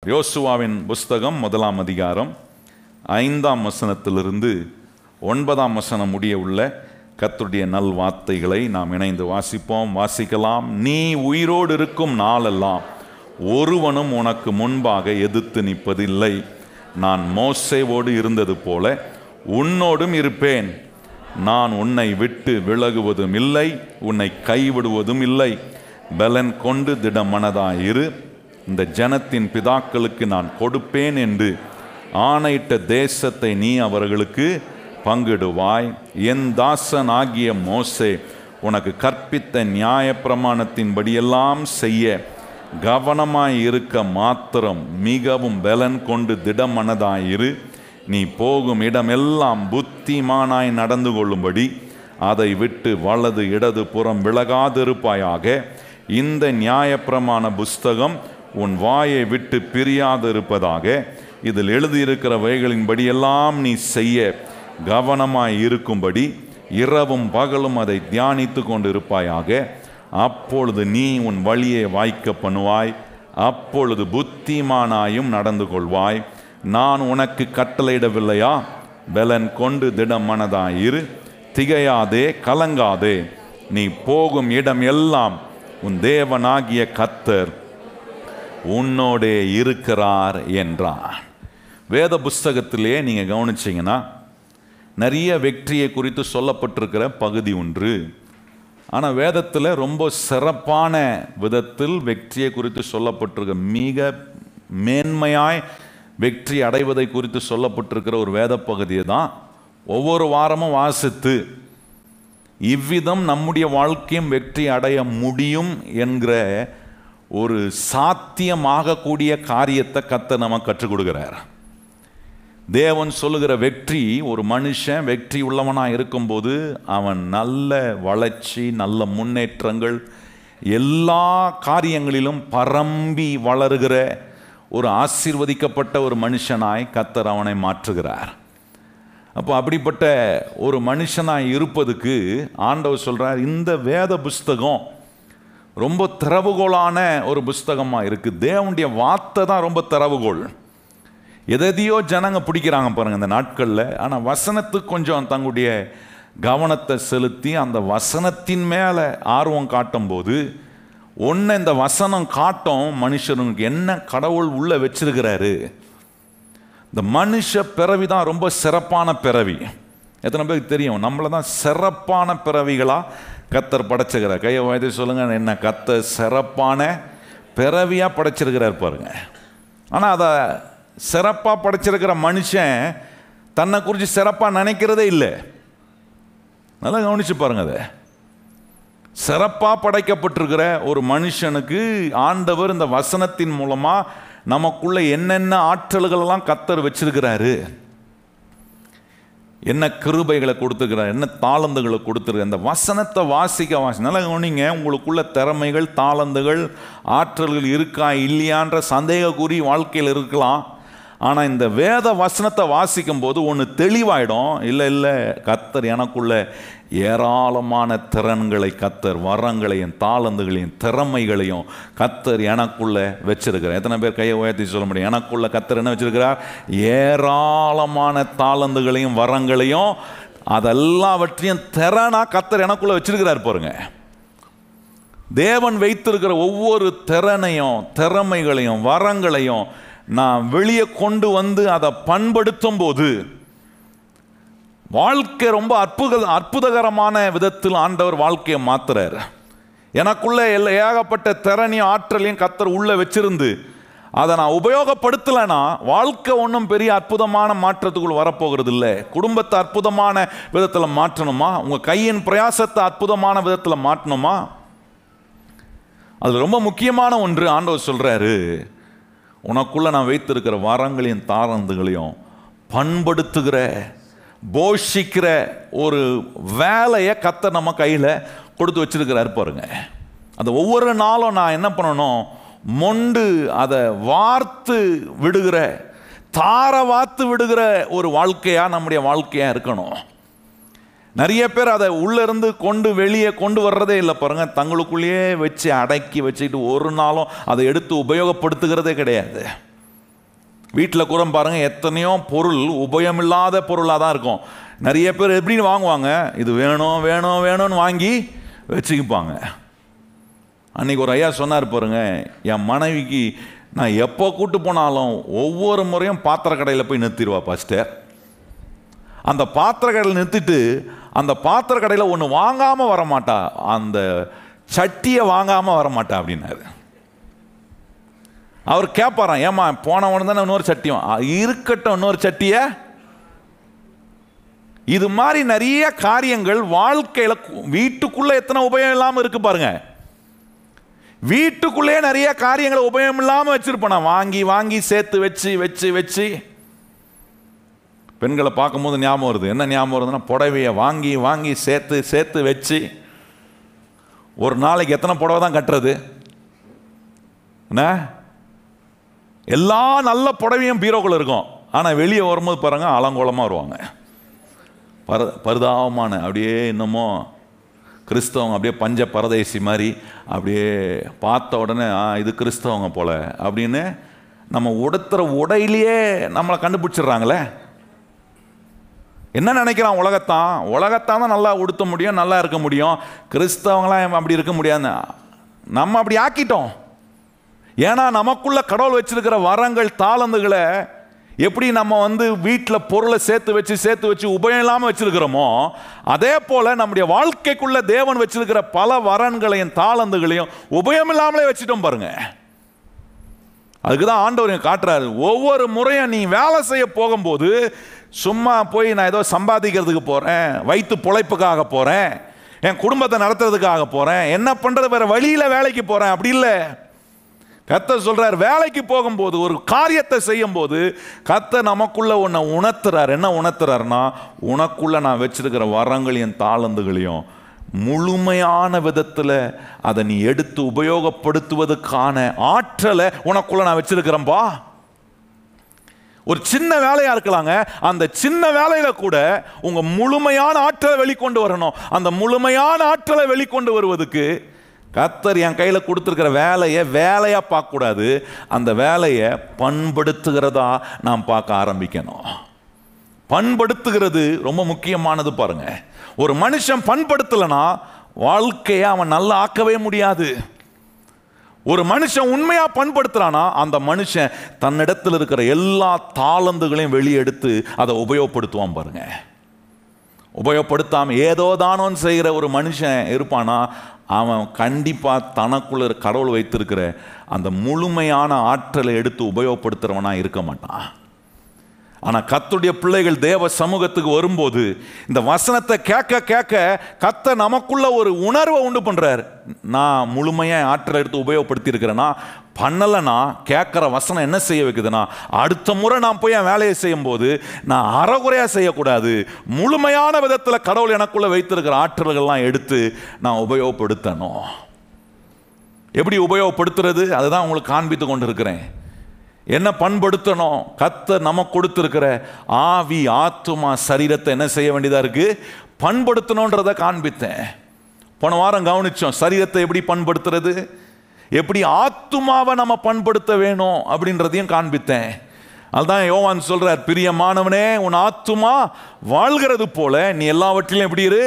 யோசுவாவின் புஸ்தகம் 1ஆம் அதிகாரம் 5ஆம் வசனத்திலிருந்து 9ஆம் வசனம் முடிய உள்ள கர்த்தருடைய நல்வார்த்தைகளை நாம் இணைந்து வாசிக்கலாம். நீ உயிரோடு இருக்கும் நாளெல்லாம் ஒருவனும் உனக்கு முன்பாக எதிர்த்து நிற்பதில்லை. நான் மோசேவோடு இருந்தது போல உன்னோடும் இருப்பேன். நான் உன்னை விட்டு விலகுவதும் இல்லை, உன்னை கைவிடுவதும் இல்லை. பலன் கொண்டு திடமனதாயிரு. இந்த ஜனத்தின் பிதாக்களுக்கு நான் கொடுப்பேன் என்று ஆணையிட்ட தேசத்தை நீ அவர்களுக்கு பங்கிடுவாய். என் தாசன் ஆகிய மோசே உனக்கு கற்பித்த நியாயப்பிரமாணத்தின்படியெல்லாம் செய்ய கவனமாய் இருக்க மாத்திரம் மிகவும் பலன் கொண்டு திடமனதாயிரு. நீ போகும் இடமெல்லாம் புத்திமானாய் நடந்து கொள்ளும்படி அதை விட்டு வலது இடது புறம் விலகாதிருப்பாயாக. இந்த நியாயப்பிரமாண புஸ்தகம் உன் வாயை விட்டு பிரியாதிருப்பதாக. இதில் எழுதியிருக்கிறவைகளின்படியெல்லாம் நீ செய்ய கவனமாய் இருக்கும்படி இரவும் பகலும் அதை தியானித்து கொண்டிருப்பாயாக. அப்பொழுது நீ உன் வழியை வாய்க்க பண்ணுவாய், அப்பொழுது புத்திமானாயும் நடந்து கொள்வாய். நான் உனக்கு கட்டளையிடவில்லையா? பலன் கொண்டு திடமனதாயிரு, திகையாதே, கலங்காதே. நீ போகும் இடம் எல்லாம் உன் தேவனாகிய கர்த்தர் உன்னோடே இருக்கிறார் என்றார். வேத புஸ்தகத்திலே நீங்கள் கவனிச்சிங்கன்னா நிறைய வெற்றியை குறித்து சொல்லப்பட்டிருக்கிற பகுதி ஒன்று. ஆனால் வேதத்தில் ரொம்ப சிறப்பான விதத்தில் வெற்றியை குறித்து சொல்லப்பட்டிருக்க, மிக மேன்மையாய் வெற்றி அடைவதை குறித்து சொல்லப்பட்டிருக்கிற ஒரு வேத பகுதியை தான் ஒவ்வொரு வாரமும் வாசித்து இவ்விதம் நம்முடைய வாழ்க்கையும் வெற்றி அடைய முடியும் என்கிற ஒரு சாத்தியமாகக்கூடிய காரியத்தை கர்த்தர் நமக்கு கற்றுக் கொடுக்கிறார். தேவன் சொல்லுகிற வெற்றி, ஒரு மனுஷன் வெற்றி உள்ளவனாக இருக்கும்போது அவன் நல்ல வளர்ச்சி, நல்ல முன்னேற்றங்கள், எல்லா காரியங்களிலும் பரம்பி வளருகிற ஒரு ஆசீர்வதிக்கப்பட்ட ஒரு மனுஷனாய் கர்த்தர் அவனை மாற்றுகிறார். அப்போ அப்படிப்பட்ட ஒரு மனுஷனாய் இருப்பதுக்கு ஆண்டவர் சொல்கிறார், இந்த வேத புஸ்தகம் ரொம்ப திறவுகோலான ஒரு புஸ்தகமாக இருக்குது. தேவனுடைய வார்த்தை தான் ரொம்ப திறவுகோல். எதையோ ஜனங்க பிடிக்கிறாங்க பாருங்கள் இந்த நாட்களில். ஆனால் வசனத்துக்கு கொஞ்சம் தங்களுடைய கவனத்தை செலுத்தி அந்த வசனத்தின் மேலே ஆர்வம் காட்டும் போது ஒன்று இந்த வசனம் காட்டும் மனுஷனுக்கு என்ன கடவுள் உள்ளே வச்சிருக்கிறாரு. இந்த மனுஷ பிறவி தான் ரொம்ப சிறப்பான பிறவி. எத்தனை பேருக்கு தெரியும்? நம்மளை தான் சிறப்பான பிறவிகளாக கர்த்தர் படைச்சிருக்கிறார். கையை வாய்த்து சொல்லுங்கள், என்ன கர்த்தர் சிறப்பான பிறவியாக படைச்சிருக்கிறார் பாருங்க. ஆனால் அதை சிறப்பாக படைச்சிருக்கிற மனுஷன் தன்னை குறித்து சிறப்பாக நினைக்கிறதே இல்லை. நல்லா கவனிச்சு பாருங்க. அதை சிறப்பாக படைக்கப்பட்டிருக்கிற ஒரு மனுஷனுக்கு ஆண்டவர் இந்த வசனத்தின் மூலமாக நமக்குள்ள என்னென்ன ஆற்றல்களெல்லாம் கர்த்தர் வச்சிருக்கிறாரு, என்ன கிருபைகளை கொடுத்துருக்கிறார், என்ன தாளந்துகளை கொடுத்துருக்கார். அந்த வசனத்தை வாசிக்க நல்லா கவனிங்க. உங்களுக்குள்ள திறமைகள், தாளந்துகள், ஆற்றல்கள் இருக்கா இல்லையான்ற சந்தேக கூறி வாழ்க்கையில் இருக்கலாம். ஆனால் இந்த வேத வசனத்தை வாசிக்கும் போது ஒன்று தெளிவாயிடும். இல்லை கர்த்தர் எனக்குள்ள ஏராளமான திறன்களை, கர்த்தர் வரங்களையும் தாளந்துகளையும் திறமைகளையும் கர்த்தர் எனக்குள்ள வச்சிருக்கிறார். எத்தனை பேர் கையை உயர்த்தி சொல்ல முடியும்? எனக்குள்ள கர்த்தர் என்ன வச்சிருக்கிறார்? ஏராளமான தாளந்துகளையும் வரங்களையும் அதெல்லாவற்றையும் திறனா கர்த்தர் எனக்குள்ள வச்சிருக்கிறார் பாருங்க. தேவன் வைத்திருக்கிற ஒவ்வொரு திறனையும் திறமைகளையும் வரங்களையும் நான் வெளியே கொண்டு வந்து அதை பண்படுத்தும் போது வாழ்க்கை ரொம்ப அற்புதகரமான விதத்தில் ஆண்டவர் வாழ்க்கையை மாத்துறார். எனக்குள்ள ஏகப்பட்ட திறனையும் ஆற்றலையும் கர்த்தர் உள்ள வச்சிருந்து அதை நான் உபயோகப்படுத்தலைன்னா வாழ்க்கை ஒன்றும் பெரிய அற்புதமான மாற்றத்துக்குள் வரப்போகிறது இல்லை. குடும்பத்தை அற்புதமான விதத்தில் மாற்றணுமா? உங்கள் கையின் பிரயாசத்தை அற்புதமான விதத்தில் மாற்றணுமா? அது ரொம்ப முக்கியமான ஒன்று. ஆண்டவர் சொல்கிறாரு, உனக்குள்ள நான் வைத்திருக்கிற வரங்களையும் தாளந்துகளையும் பண்படுத்துகிற போஷிக்கிற ஒரு வேலையை கர்த்தர் நம்ம கையில் கொடுத்து வச்சிருக்கிறாரு பாருங்க. அந்த ஒவ்வொரு நாளும் நான் என்ன பண்ணணும்? மொண்டு அதை வார்த்து விடுகிற, வார்த்து விடுகிற ஒரு வாழ்க்கையாக நம்முடைய வாழ்க்கையாக இருக்கணும். நிறைய பேர் அதை உள்ளேருந்து வெளியே கொண்டு வர்றதே இல்லை பாருங்க. தங்களுக்குள்ளேயே வச்சு அடக்கி வச்சுக்கிட்டு ஒரு நாளும் அதை எடுத்து உபயோகப்படுத்துகிறதே கிடையாது. வீட்டில் கூட பாருங்கள், எத்தனையோ பொருள் உபயோகமில்லாத பொருளாக தான் இருக்கும். நிறைய பேர் எப்படின்னு வாங்குவாங்க, இது வேணும் வேணும் வேணும்னு வாங்கி வச்சுக்கிப்பாங்க. அன்றைக்கி ஒரு ஐயா சொன்னார் பாருங்க, என் மனைவிக்கு நான் எப்போ கூட்டு போனாலும் ஒவ்வொரு முறையும் பாத்திர கடையில் போய் நிறுத்திடுவா பாஸ்டர். அந்த பாத்திர கடையில் நிறுத்திட்டு அந்த பாத்திர கடையில் ஒன்று வாங்காமல் வரமாட்டா, அந்த சட்டியை வாங்காமல் வரமாட்டா அப்படின்னாரு. அவர் கேட்பாராம், ஏமா போனவன தானே இன்னொரு சட்டியும் இருக்கட்டும், இன்னொரு சட்டியை. இது மாதிரி நிறைய காரியங்கள் வாழ்க்கையில், வீட்டுக்குள்ளே எத்தனை உபயோகம் இல்லாமல் இருக்கு பாருங்க. வீட்டுக்குள்ளே நிறைய காரியங்களை உபயோகம் இல்லாமல் வச்சிருப்பேன். வாங்கி வாங்கி சேர்த்து வச்சு வச்சு வச்சு பெண்களை பார்க்கும்போது ஞாபகம் வருது. என்ன ஞாபகம் வருதுன்னா, புடவையை வாங்கி வாங்கி சேர்த்து சேர்த்து வச்சு ஒரு நாளைக்கு எத்தனை புடவை தான் கட்டுறது? என்ன, எல்லா நல்ல புடவையும் பீரோக்குள்ள இருக்கும். ஆனால் வெளியே வரும்போது பாருங்க அலங்கோலமாக வருவாங்க, பரிதாபமான. அப்படியே இன்னமும் கிறிஸ்தவங்க அப்படியே பஞ்ச பரதேசி மாதிரி அப்படியே பார்த்த உடனே இது கிறிஸ்தவங்க போல அப்படின்னு நம்ம உடுத்துற உடையிலேயே நம்மளை கண்டுபிடிச்சிடுறாங்களே. என்ன நினைக்கிறான்? உலகத்தான் தான் நல்லா உடுத்த முடியும், நல்லா இருக்க முடியும். கிறிஸ்தவங்களாம் அப்படி இருக்க முடியாது. நம்ம அப்படி ஆக்கிட்டோம். ஏன்னா நமக்குள்ள கடவுள் வச்சிருக்கிற வரங்கள், தாளந்துகளை எப்படி நம்ம வீட்டில் பொருளை சேர்த்து வச்சு உபயோகம் இல்லாமல் வச்சிருக்கிறோமோ, அதே போல நம்முடைய வாழ்க்கைக்குள்ள தேவன் வச்சிருக்கிற பல வரன்களையும் தாளந்துகளையும் உபயோகம் இல்லாமலே வச்சுட்டோம் பாருங்க. அதுக்குதான் ஆண்டவர் காட்டுறாரு, ஒவ்வொரு முறையும் நீ வேலை செய்ய போகும்போது சும்மா போய் நான் ஏதோ சம்பாதிக்கிறதுக்கு போறேன், வயிற்று பொழைப்புக்காக போறேன், என் குடும்பத்தை நடத்துறதுக்காக போறேன், என்ன பண்றது வேற வழியில வேலைக்கு போறேன், அப்படி இல்லை. கர்த்தர் சொல்றார், வேலைக்கு போகும்போது ஒரு காரியத்தை செய்யும் போது கர்த்தர் நமக்குள்ள ஒன்றை உணர்த்துறார். என்ன உணர்த்துறாருன்னா, உனக்குள்ள நான் வச்சிருக்கிற வரங்களையும் தாளந்துகளையும் முழுமையான விதத்தில் அதை நீ எடுத்து உபயோகப்படுத்துவதற்கான ஆற்றலை உனக்குள்ள நான் வச்சிருக்கிறேன்பா. ஒரு சின்ன வேலையா இருக்கலாங்க, அந்த சின்ன வேலையில கூட உங்க முழுமையான ஆற்றலை வெளிக்கொண்டு வரணும். அந்த முழுமையான ஆற்றலை வெளிக்கொண்டு வருவதற்கு கர்த்தர் என் கையில் கொடுத்துருக்கிற வேலையா பார்க்கக்கூடாது, அந்த வேலையை பண்படுத்துகிறதா நாம் பார்க்க ஆரம்பிக்கணும். பண்படுத்துகிறது ரொம்ப முக்கியமானது பாருங்க. ஒரு மனுஷன் பண்படுத்தலைன்னா வாழ்க்கையை அவன் நல்லா ஆக்கவே முடியாது. ஒரு மனுஷன் உண்மையா பண்படுத்துறானா அந்த மனுஷன் தன்னிடத்தில் இருக்கிற எல்லா தாளந்துகளையும் வெளியெடுத்து அதை உபயோகப்படுத்துவான் பாருங்க. உபயோகப்படுத்தாம ஏதோ தானோன்னு செய்கிற ஒரு மனுஷன் இருப்பானா, அவன் கண்டிப்பாக தனக்குள்ள கடவுள் வைத்திருக்கிற அந்த முழுமையான ஆற்றலை எடுத்து உபயோகப்படுத்துகிறவனா இருக்க மாட்டான். ஆனால் கர்த்தருடைய பிள்ளைகள் தேவ சமூகத்துக்கு வரும்போது இந்த வசனத்தை கேட்க கேட்க கர்த்தர் நமக்குள்ள ஒரு உணர்வை உண்டு பண்ணுறார். நான் முழுமையாக ஆற்றலை எடுத்து உபயோகப்படுத்தி இருக்கிறேன்னா, பண்ணலைன்னா கேட்குற வசனம் என்ன செய்ய வைக்குதுன்னா, அடுத்த முறை நான் போய் என் வேலையை செய்யும் போது நான் அறகுறையாக செய்யக்கூடாது, முழுமையான விதத்தில் கடவுள் எனக்குள்ள வைத்திருக்கிற ஆற்றல்கள்லாம் எடுத்து நான் உபயோகப்படுத்தணும். எப்படி உபயோகப்படுத்துறது, அதுதான் உங்களுக்கு காண்பித்து கொண்டு இருக்கிறேன். என்ன பண்படுத்தணும்? கர்த்தர் நமக்கு கொடுத்திருக்கிற ஆவி, ஆத்துமா, சரீரத்தை என்ன செய்ய வேண்டியதா இருக்கு? பண்படுத்தணுன்றதை காண்பித்தேன். போன வாரம் கவனிச்சோம், சரீரத்தை எப்படி பண்படுத்துறது, எப்படி ஆத்துமாவை நம்ம பண்படுத்த வேணும் அப்படின்றதையும் காண்பித்தேன். அதுதான் யோவான் சொல்றார், பிரியமானவனே, உன் ஆத்துமா வாழ்கிறது போல நீ எல்லாவற்றிலும் எப்படி இரு,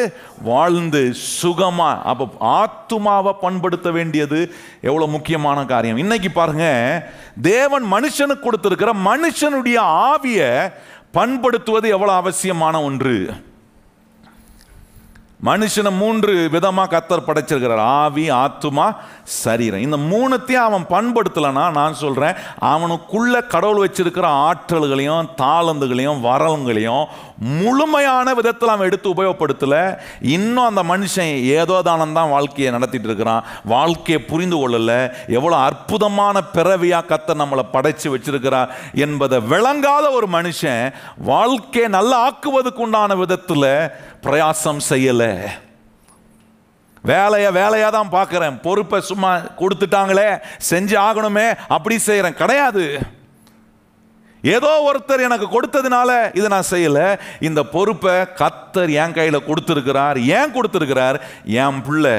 வாழ்ந்து சுகமா. அப்ப ஆத்துமாவை பண்படுத்த வேண்டியது எவ்வளவு முக்கியமான காரியம். இன்னைக்கு பாருங்க, தேவன் மனுஷனுக்கு கொடுத்திருக்கிற மனுஷனுடைய ஆவியை பண்படுத்துவது எவ்வளவு அவசியமான ஒன்று. மனுஷனை 3 விதமாக கர்த்தர் படைச்சிருக்கிறார், ஆவி, ஆத்துமா, சரீரம். இந்த 3த்தையும் அவன் பண்படுத்தலைன்னா நான் சொல்கிறேன், அவனுக்குள்ள கடவுள் வச்சிருக்கிற ஆற்றல்களையும் தாளந்துகளையும் வரங்களையும் முழுமையான விதத்தில் அவன் எடுத்து உபயோகப்படுத்தலை. இன்னும் அந்த மனுஷன் ஏதோ தானந்தான் வாழ்க்கையை நடத்திட்டு இருக்கிறான், வாழ்க்கையை புரிந்து கொள்ளலை. எவ்வளோ அற்புதமான பிறவியாக கர்த்தர் நம்மளை படைச்சு வச்சிருக்கிறார் என்பதை விளங்காத ஒரு மனுஷன் வாழ்க்கையை நல்லா ஆக்குவதுக்கு உண்டான விதத்தில் பிரயாசம் செய்யலை. வேலையா தான் பார்க்குறேன், பொறுப்பை சும்மா கொடுத்துட்டாங்களே செஞ்சு ஆகணுமே அப்படி செய்கிறேன், கிடையாது. ஏதோ ஒருத்தர் எனக்கு கொடுத்ததுனால இதை நான் செய்யலை. இந்த பொறுப்பை கர்த்தர் என் கையில் கொடுத்துருக்கிறார். ஏன் கொடுத்துருக்கிறார்? என் பிள்ளை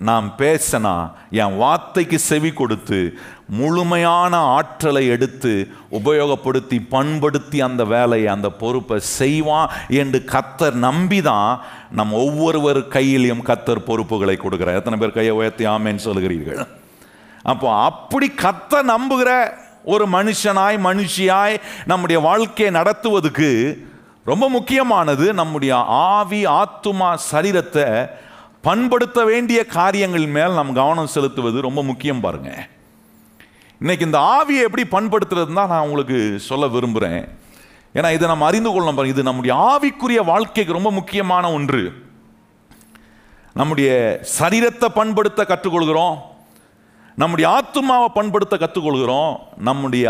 நான் பேசினா, என் வார்த்தைக்கு செவி கொடுத்து முழுமையான ஆற்றலை எடுத்து உபயோகப்படுத்தி பண்படுத்தி அந்த வேலையை, அந்த பொறுப்பை செய்வான் என்று கர்த்தர் நம்பிதான் நம்ம ஒவ்வொருவர் கையிலையும் கர்த்தர் பொறுப்புகளை கொடுக்கிறார். எத்தனை பேர் கையை உயர்த்தி ஆமென் சொல்கிறீர்கள்? அப்போ அப்படி கர்த்தர் நம்புகிற ஒரு மனுஷனாய் மனுஷியாய் நம்முடைய வாழ்க்கையை நடத்துவதுக்கு ரொம்ப முக்கியமானது நம்முடைய ஆவி, ஆத்துமா, சரீரத்தை பண்படுத்த வேண்டிய காரியங்கள் மேல் நாம் கவனம் செலுத்துவது ரொம்ப முக்கியம். பாருங்க, இன்னைக்கு இந்த ஆவியை எப்படி பண்படுத்துறது தான் நான் உங்களுக்கு சொல்ல விரும்புகிறேன். ஏன்னா இதை நம்ம அறிந்து கொள்ளணும். பாருங்க, இது நம்முடைய ஆவிக்குரிய வாழ்க்கைக்கு ரொம்ப முக்கியமான ஒன்று. நம்முடைய சரீரத்தை பண்படுத்த கற்றுக்கொள்கிறோம், நம்முடைய ஆத்துமாவை பண்படுத்த கற்றுக்கொள்கிறோம். நம்முடைய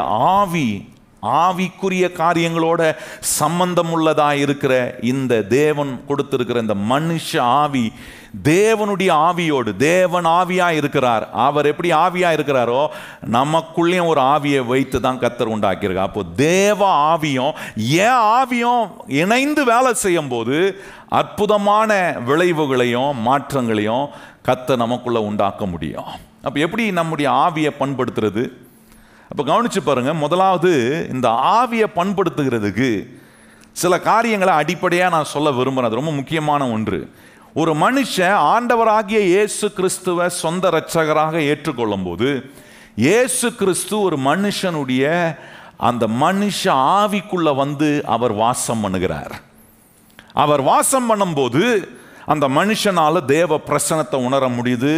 ஆவிக்குரிய காரியங்களோட சம்பந்தம் உள்ளதாக இருக்கிற இந்த தேவன் கொடுத்திருக்கிற இந்த மனுஷ ஆவி தேவனுடைய ஆவியோடு, தேவன் ஆவியா இருக்கிறார். அவர் எப்படி ஆவியா இருக்கிறாரோ நமக்குள்ளேயும் ஒரு ஆவியை வைத்து தான் கர்த்தர் உண்டாக்கியிருக்கார். அப்போ தேவ ஆவியும் ஏன் ஆவியும் இணைந்து வேலை செய்யும் போது அற்புதமான விளைவுகளையும் மாற்றங்களையும் கர்த்தர் நமக்குள்ள உண்டாக்க முடியும். அப்போ எப்படி நம்முடைய ஆவியை பண்படுத்துறது? அப்போ கவனிச்சு பாருங்க. முதலாவது, இந்த ஆவியை பண்படுத்துகிறதுக்கு சில காரியங்களை அடிப்படையாக நான் சொல்ல விரும்புகிறேன். அது ரொம்ப முக்கியமான ஒன்று. ஒரு மனுஷன் ஆண்டவராகிய இயேசு கிறிஸ்துவை சொந்த இரட்சகராக ஏற்றுக்கொள்ளும் போது இயேசு கிறிஸ்து ஒரு மனுஷனுடைய அந்த மனுஷ ஆவிக்குள்ள வந்து அவர் வாசம் பண்ணுகிறார். அவர் வாசம் பண்ணும்போது அந்த மனுஷனால தேவ பிரசன்னத்தை உணர முடியுது,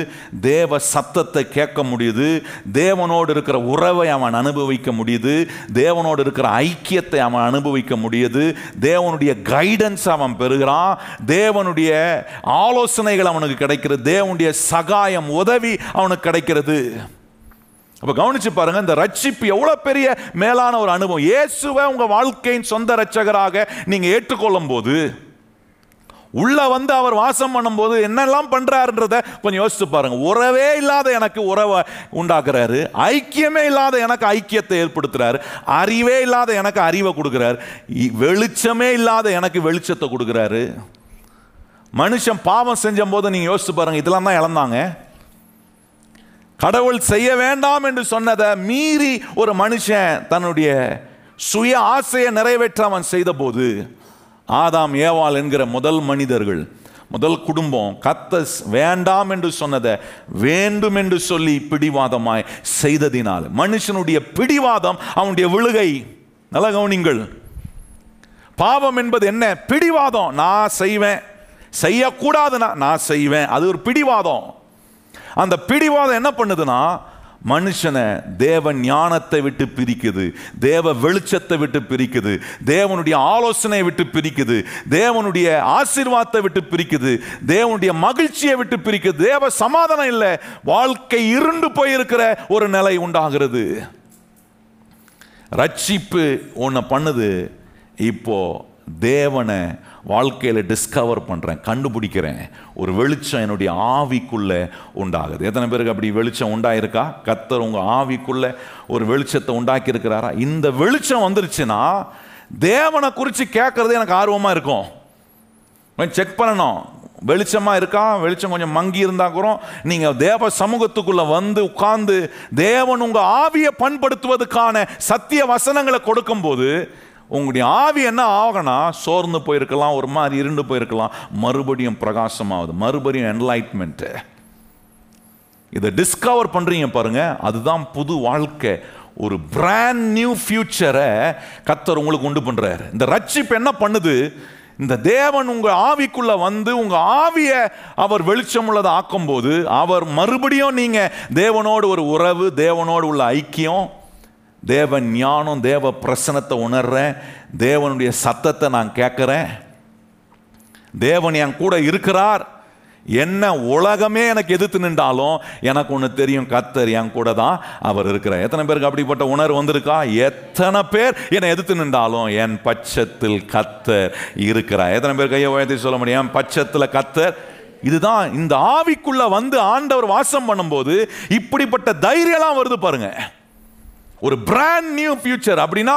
தேவ சத்தத்தை கேட்க முடியுது, தேவனோடு இருக்கிற உறவை அவன் அனுபவிக்க முடியுது, தேவனோடு இருக்கிற ஐக்கியத்தை அவன் அனுபவிக்க முடியுது, தேவனுடைய கைடன்ஸ் அவன் பெறுகிறான், தேவனுடைய ஆலோசனைகள் அவனுக்கு கிடைக்கிறது, தேவனுடைய சகாயம், உதவி அவனுக்கு கிடைக்கிறது. அப்ப கவனிச்சு பாருங்க, இந்த ரட்சிப்பு எவ்வளவு பெரிய மேலான ஒரு அனுபவம். இயேசுவை உங்க வாழ்க்கையின் சொந்த இரட்சகராக நீங்க ஏற்றுக்கொள்ளும் போது உள்ள வந்து அவர் வாசம் பண்ணும்போது என்னெல்லாம் பண்றாருன்றத கொஞ்சம் யோசிச்சு பாருங்க. உறவே இல்லாத எனக்கு உறவை உண்டாக்குறாரு, ஐக்கியமே இல்லாத எனக்கு ஐக்கியத்தை ஏற்படுத்துறாரு, அறிவே இல்லாத எனக்கு அறிவை கொடுக்கிறாரு, வெளிச்சமே இல்லாத எனக்கு வெளிச்சத்தை கொடுக்கிறாரு. மனுஷன் பாவம் செஞ்ச போது நீங்க யோசிச்சு பாருங்க, இதெல்லாம் தான் இழந்தாங்க. கடவுள் செய்ய வேண்டாம் என்று சொன்னதை மீறி ஒரு மனுஷன் தன்னுடைய சுய ஆசையை நிறைவேற்ற அவன் செய்த போது ஆதாம் ஏவாள் என்கிற முதல் மனிதர்கள், முதல் குடும்பம் கர்த்தர் வேண்டாம் என்று சொன்னதை வேண்டும் என்று சொல்லி பிடிவாதமாய் செய்ததினால் மனுஷனுடைய பிடிவாதம் அவனுடைய விழுகை. நல்ல கவனிங்கள், பாவம் என்பது என்ன? பிடிவாதம். நான் செய்வேன், செய்யக்கூடாதுன்னா நான் செய்வேன், அது ஒரு பிடிவாதம். அந்த பிடிவாதம் என்ன பண்ணுதுன்னா மனுஷனை தேவ ஞானத்தை விட்டு பிரிக்குது, தேவ வெளிச்சத்தை விட்டு பிரிக்குது, தேவனுடைய ஆலோசனையை விட்டு பிரிக்குது, தேவனுடைய ஆசீர்வாதத்தை விட்டு பிரிக்குது, தேவனுடைய மகிழ்ச்சியை விட்டு பிரிக்குது, தேவ சமாதானம் இல்லை, வாழ்க்கை இருண்டு போயிருக்கிற ஒரு நிலை உண்டாகிறது. ரட்சிப்பு ஒன்று பண்ணுது, இப்போ தேவனை வாழ்க்கையில் டிஸ்கவர் பண்ணுறேன், கண்டுபிடிக்கிறேன், ஒரு வெளிச்சம் என்னுடைய ஆவிக்குள்ள உண்டாகுது. எத்தனை பேருக்கு அப்படி வெளிச்சம் உண்டாயிருக்கா? கர்த்தர் உங்கள் ஆவிக்குள்ள ஒரு வெளிச்சத்தை உண்டாக்கி இருக்கிறாரா? இந்த வெளிச்சம் வந்துருச்சுன்னா தேவனை குறித்து கேட்கறது எனக்கு ஆர்வமாக இருக்கும். செக் பண்ணணும், வெளிச்சமாக இருக்கா? வெளிச்சம் கொஞ்சம் மங்கி இருந்தால் கூட நீங்கள் தேவ சமூகத்துக்குள்ளே வந்து உட்கார்ந்து தேவன் உங்கள் ஆவியை பண்படுத்துவதற்கான சத்திய வசனங்களை கொடுக்கும்போது உங்களுடைய ஆவி என்ன ஆகனா, சோர்ந்து போயிருக்கலாம், ஒரு மாதிரி இருண்டு போயிருக்கலாம், மறுபடியும் பிரகாசமாகுது, மறுபடியும் என்லைட்மெண்ட். இதை டிஸ்கவர் பண்றீங்க பாருங்க, அதுதான் புது வாழ்க்கை. ஒரு பிராண்ட் நியூ ஃபியூச்சரை கர்த்தர் உங்களுக்கு உண்டு பண்றாரு. இந்த ரட்சிப்பு என்ன பண்ணுது? இந்த தேவன் உங்க ஆவிக்குள்ள வந்து உங்க ஆவியை அவர் வெளிச்சம் உள்ளதை ஆக்கும் போது அவர் மறுபடியும் நீங்க தேவனோடு ஒரு உறவு, தேவனோடு உள்ள ஐக்கியம், தேவ ஞானம், தேவ பிரசனத்தை உணர்றேன், தேவனுடைய சத்தத்தை நான் கேட்கிறேன், தேவன் என் கூட இருக்கிறார். என்ன உலகமே எனக்கு எதிர்த்து நின்றாலும் எனக்கு ஒன்று தெரியும், கர்த்தர் என் கூட தான் அவர் இருக்கிறார். எத்தனை பேருக்கு அப்படிப்பட்ட உணர்வு வந்திருக்கா? எத்தனை பேர் என்னை எதிர்த்து நின்றாலும் என் பட்சத்தில் கர்த்தர் இருக்கிறார். எத்தனை பேர் கையை உயர்த்தி சொல்ல முடியும், என் பட்சத்தில் கர்த்தர்? இதுதான் இந்த ஆவிக்குள்ள வந்து ஆண்டவர் வாசம் பண்ணும்போது இப்படிப்பட்ட தைரியம்லாம் வருது பாருங்க. ஒரு பிராண்ட் நியூ ஃபியூச்சர் அப்படின்னா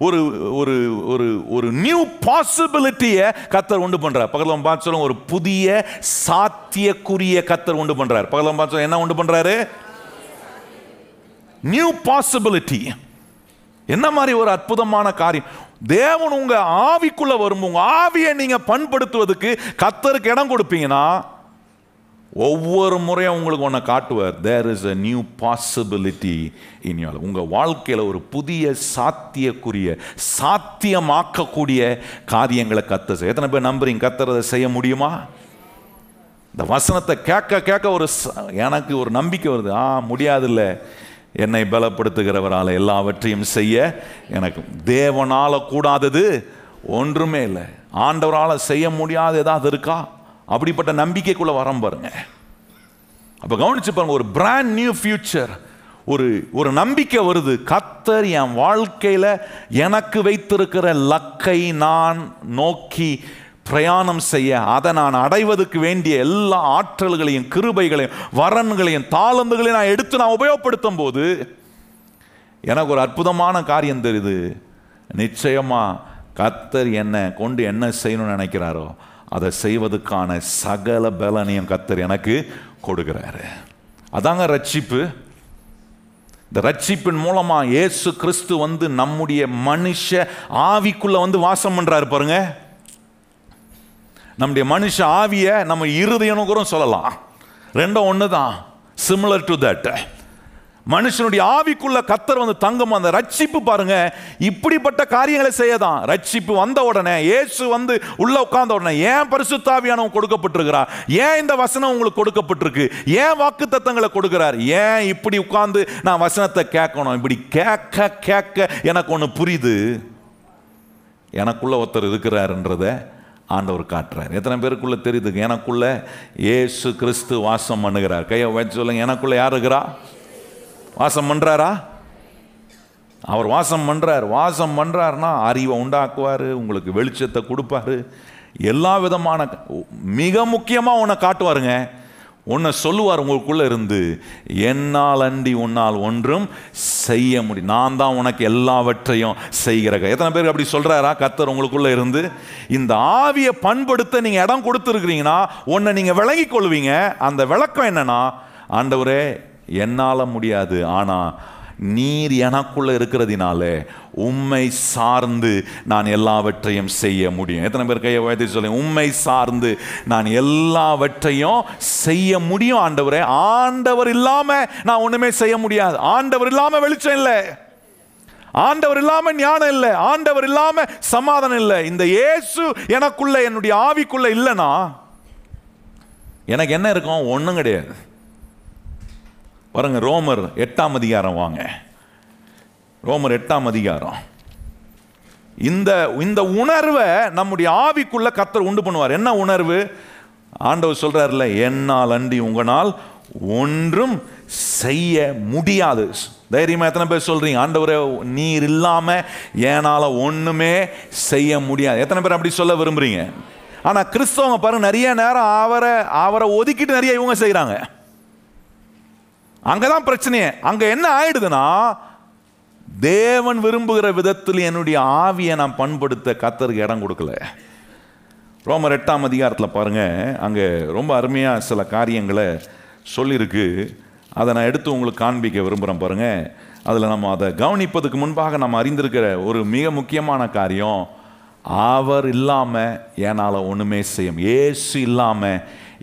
ஒரு ஒரு ஒரு ஒரு நியூ பாசிபிலிட்டியை கர்த்தர் உண்டு பண்றார். பக்கத்துல பார்த்து சொல்லுங்க, ஒரு புதிய சாத்தியக்குரிய கர்த்தர் உண்டு பண்றார். பக்கத்துல பார்த்து என்ன உண்டு பண்றாரு? New possibility. என்ன மாதிரி ஒரு அற்புதமான காரியம்! தேவன் உங்க ஆவிக்குள்ள வரும், உங்க ஆவியை நீங்க பண்படுத்துவதற்கு கர்த்தருக்கு இடம் கொடுப்பீங்கன்னா ஒவ்வொரு முறையும் உங்களுக்கு ஒன்றை காட்டுவார். there is a new possibility in your life. உங்க வாழ்க்கையில் ஒரு புதிய சாத்தியமாக்கக்கூடிய காரியங்களை கர்த்தர். எத்தனை பேர் நம்புறீங்க கர்த்தர் அதை செய்ய முடியுமா? இந்த வசனத்தை கேட்க கேட்க எனக்கு ஒரு நம்பிக்கை வருது. முடியாதில்லை, என்னை பலப்படுத்துகிறவரால் எல்லாவற்றையும் செய்ய எனக்கு. தேவனால கூடாதது ஒன்றுமே இல்லை. ஆண்டவரால் செய்ய முடியாது ஏதாவது இருக்கா? அப்படிப்பட்ட நம்பிக்கைக்குள்ள வரம் பாருங்க. அப்ப கவனிச்சு பாருங்க, ஒரு பிராண்ட் நியூ ஃபியூச்சர், ஒரு நம்பிக்கை வருது. கர்த்தர் என் வாழ்க்கையில எனக்கு வைத்திருக்கிற லக்கை நான் நோக்கி பிரயாணம் செய்ய, அதை நான் அடைவதற்கு வேண்டிய எல்லா ஆற்றல்களையும் கிருபைகளையும் வரன்களையும் தாளந்துகளையும் நான் எடுத்து நான் உபயோகப்படுத்தும் போது எனக்கு ஒரு அற்புதமான காரியம் தெரியுது. நிச்சயமா கர்த்தர் என்னை கொண்டு என்ன செய்யணும்னு நினைக்கிறாரோ அதை செய்வதற்கான சகல பலனையும் கர்த்தர் எனக்கு கொடுக்கிறாரு. அதாங்க ரட்சிப்பு. இந்த ரட்சிப்பின் மூலமா இயேசு கிறிஸ்து நம்முடைய மனுஷ ஆவிக்குள்ள வாசம் பண்றாரு பாருங்க. நம்முடைய மனுஷ ஆவியை நம்ம இருதயம்னு கூட சொல்லலாம், ரெண்டும் ஒண்ணுதான். Similar to that. மனுஷனுடைய ஆவிக்குள்ள கர்த்தர் தங்கும். அந்த ரட்சிப்பு பாருங்க, இப்படிப்பட்ட காரியங்களை செய்யதான். ரட்சிப்பு வந்த உடனே, இயேசு உள்ள உட்கார்ந்த உடனே, ஏன் பரிசுத்த ஆவியானவர் கொடுக்கப்பட்டிருக்கிறார்? ஏன் இந்த வசனம் உங்களுக்கு கொடுக்கப்பட்டிருக்கு? ஏன் வாக்குத்தத்தங்களை கொடுக்கிறார்? ஏன் இப்படி உட்கார்ந்து நான் வசனத்தை கேட்கணும்? இப்படி கேட்க கேட்க எனக்கு ஒன்று புரியுது, எனக்குள்ள ஒருத்தர் இருக்கிறாருன்றத ஆண்டவர் காட்டுறார். எத்தனை பேருக்குள்ள தெரியுது எனக்குள்ள இயேசு கிறிஸ்து வாசம் பண்ணுகிறார்? கையை வச்சு சொல்லுங்க, எனக்குள்ள யார் இருக்கிறா? வாசம் பண்றாரா? அவர் வாசம் பண்றார். வாசம் பண்றாருன்னா அறிவை உண்டாக்குவாரு, உங்களுக்கு வெளிச்சத்தை கொடுப்பாரு, எல்லா விதமான. மிக முக்கியமா உன்னை காட்டுவாருங்க, உன்னை சொல்லுவார் உங்களுக்குள்ள இருந்து, என்னால் அண்டி உன்னால் ஒன்றும் செய்ய முடியும், நான் தான் உனக்கு எல்லாவற்றையும் செய்கிற. எத்தனை பேருக்கு அப்படி சொல்றாரா கர்த்தர் உங்களுக்குள்ள இருந்து? இந்த ஆவியை பண்படுத்த நீங்க இடம் கொடுத்துருக்கிறீங்கன்னா ஒன்னை நீங்க விளங்கி கொள்வீங்க. அந்த விளக்கம் என்னன்னா, ஆண்டவரே என்னால முடியாது, ஆனா நீர் எனக்குள்ள இருக்கிறதினால உம்மை சார்ந்து நான் எல்லாவற்றையும் செய்ய முடியும். எத்தனை பேர் கையை உயர்த்தி சொல்லுங்க, உம்மை சார்ந்து நான் எல்லாவற்றையும் செய்ய முடியும் ஆண்டவரே. ஆண்டவர் இல்லாம நான் ஒண்ணுமே செய்ய முடியாது. ஆண்டவர் இல்லாம வெளிச்சம் இல்லை, ஆண்டவர் இல்லாம ஞானம் இல்லை, ஆண்டவர் இல்லாம சமாதானம் இல்லை. இந்த இயேசு எனக்குள்ள என்னுடைய ஆவிக்குள்ள இல்லைன்னா எனக்கு என்ன இருக்கும்? ஒண்ணும் கிடையாது. பாருங்க, ரோமர் 8ஆம் அதிகாரம் வாங்க. ரோமர் 8ஆம் அதிகாரம். இந்த உணர்வை நம்முடைய ஆவிக்குள்ள கர்த்தர் உண்டு பண்ணுவார். என்ன உணர்வு? ஆண்டவர் சொல்றாருல, என்னால் அண்டி உங்களால் ஒன்றும் செய்ய முடியாது. தைரியமா எத்தனை பேர் சொல்றீங்க, ஆண்டவரே நீர் இல்லாம என்னால ஒண்ணுமே செய்ய முடியாது? எத்தனை பேர் அப்படி சொல்ல விரும்புறீங்க? ஆனா கிறிஸ்தவங்க பாருங்க, நிறைய நேரம் அவரை ஒதுக்கிட்டு நிறைய இவங்க செய்யறாங்க. அங்கதான் பிரச்சனையே. அங்க என்ன ஆயிடுதுன்னா, தேவன் விரும்புகிற விதத்தில் என்னுடைய ஆவியை நான் பண்படுத்த கர்த்தருக்கு இடம் கொடுக்கல. ரோமர் 8ஆம் அதிகாரத்தில் பாருங்க, அங்கே ரொம்ப அருமையா சில காரியங்களை சொல்லியிருக்கு. அதை நான் எடுத்து உங்களுக்கு காண்பிக்க விரும்புகிறேன் பாருங்க. அதில் நம்ம அதை கவனிப்பதுக்கு முன்பாக நம்ம அறிந்திருக்கிற ஒரு மிக முக்கியமான காரியம், அவர் இல்லாமல் என்னால் ஒன்றுமே செய்ய, இயேசு இல்லாமல்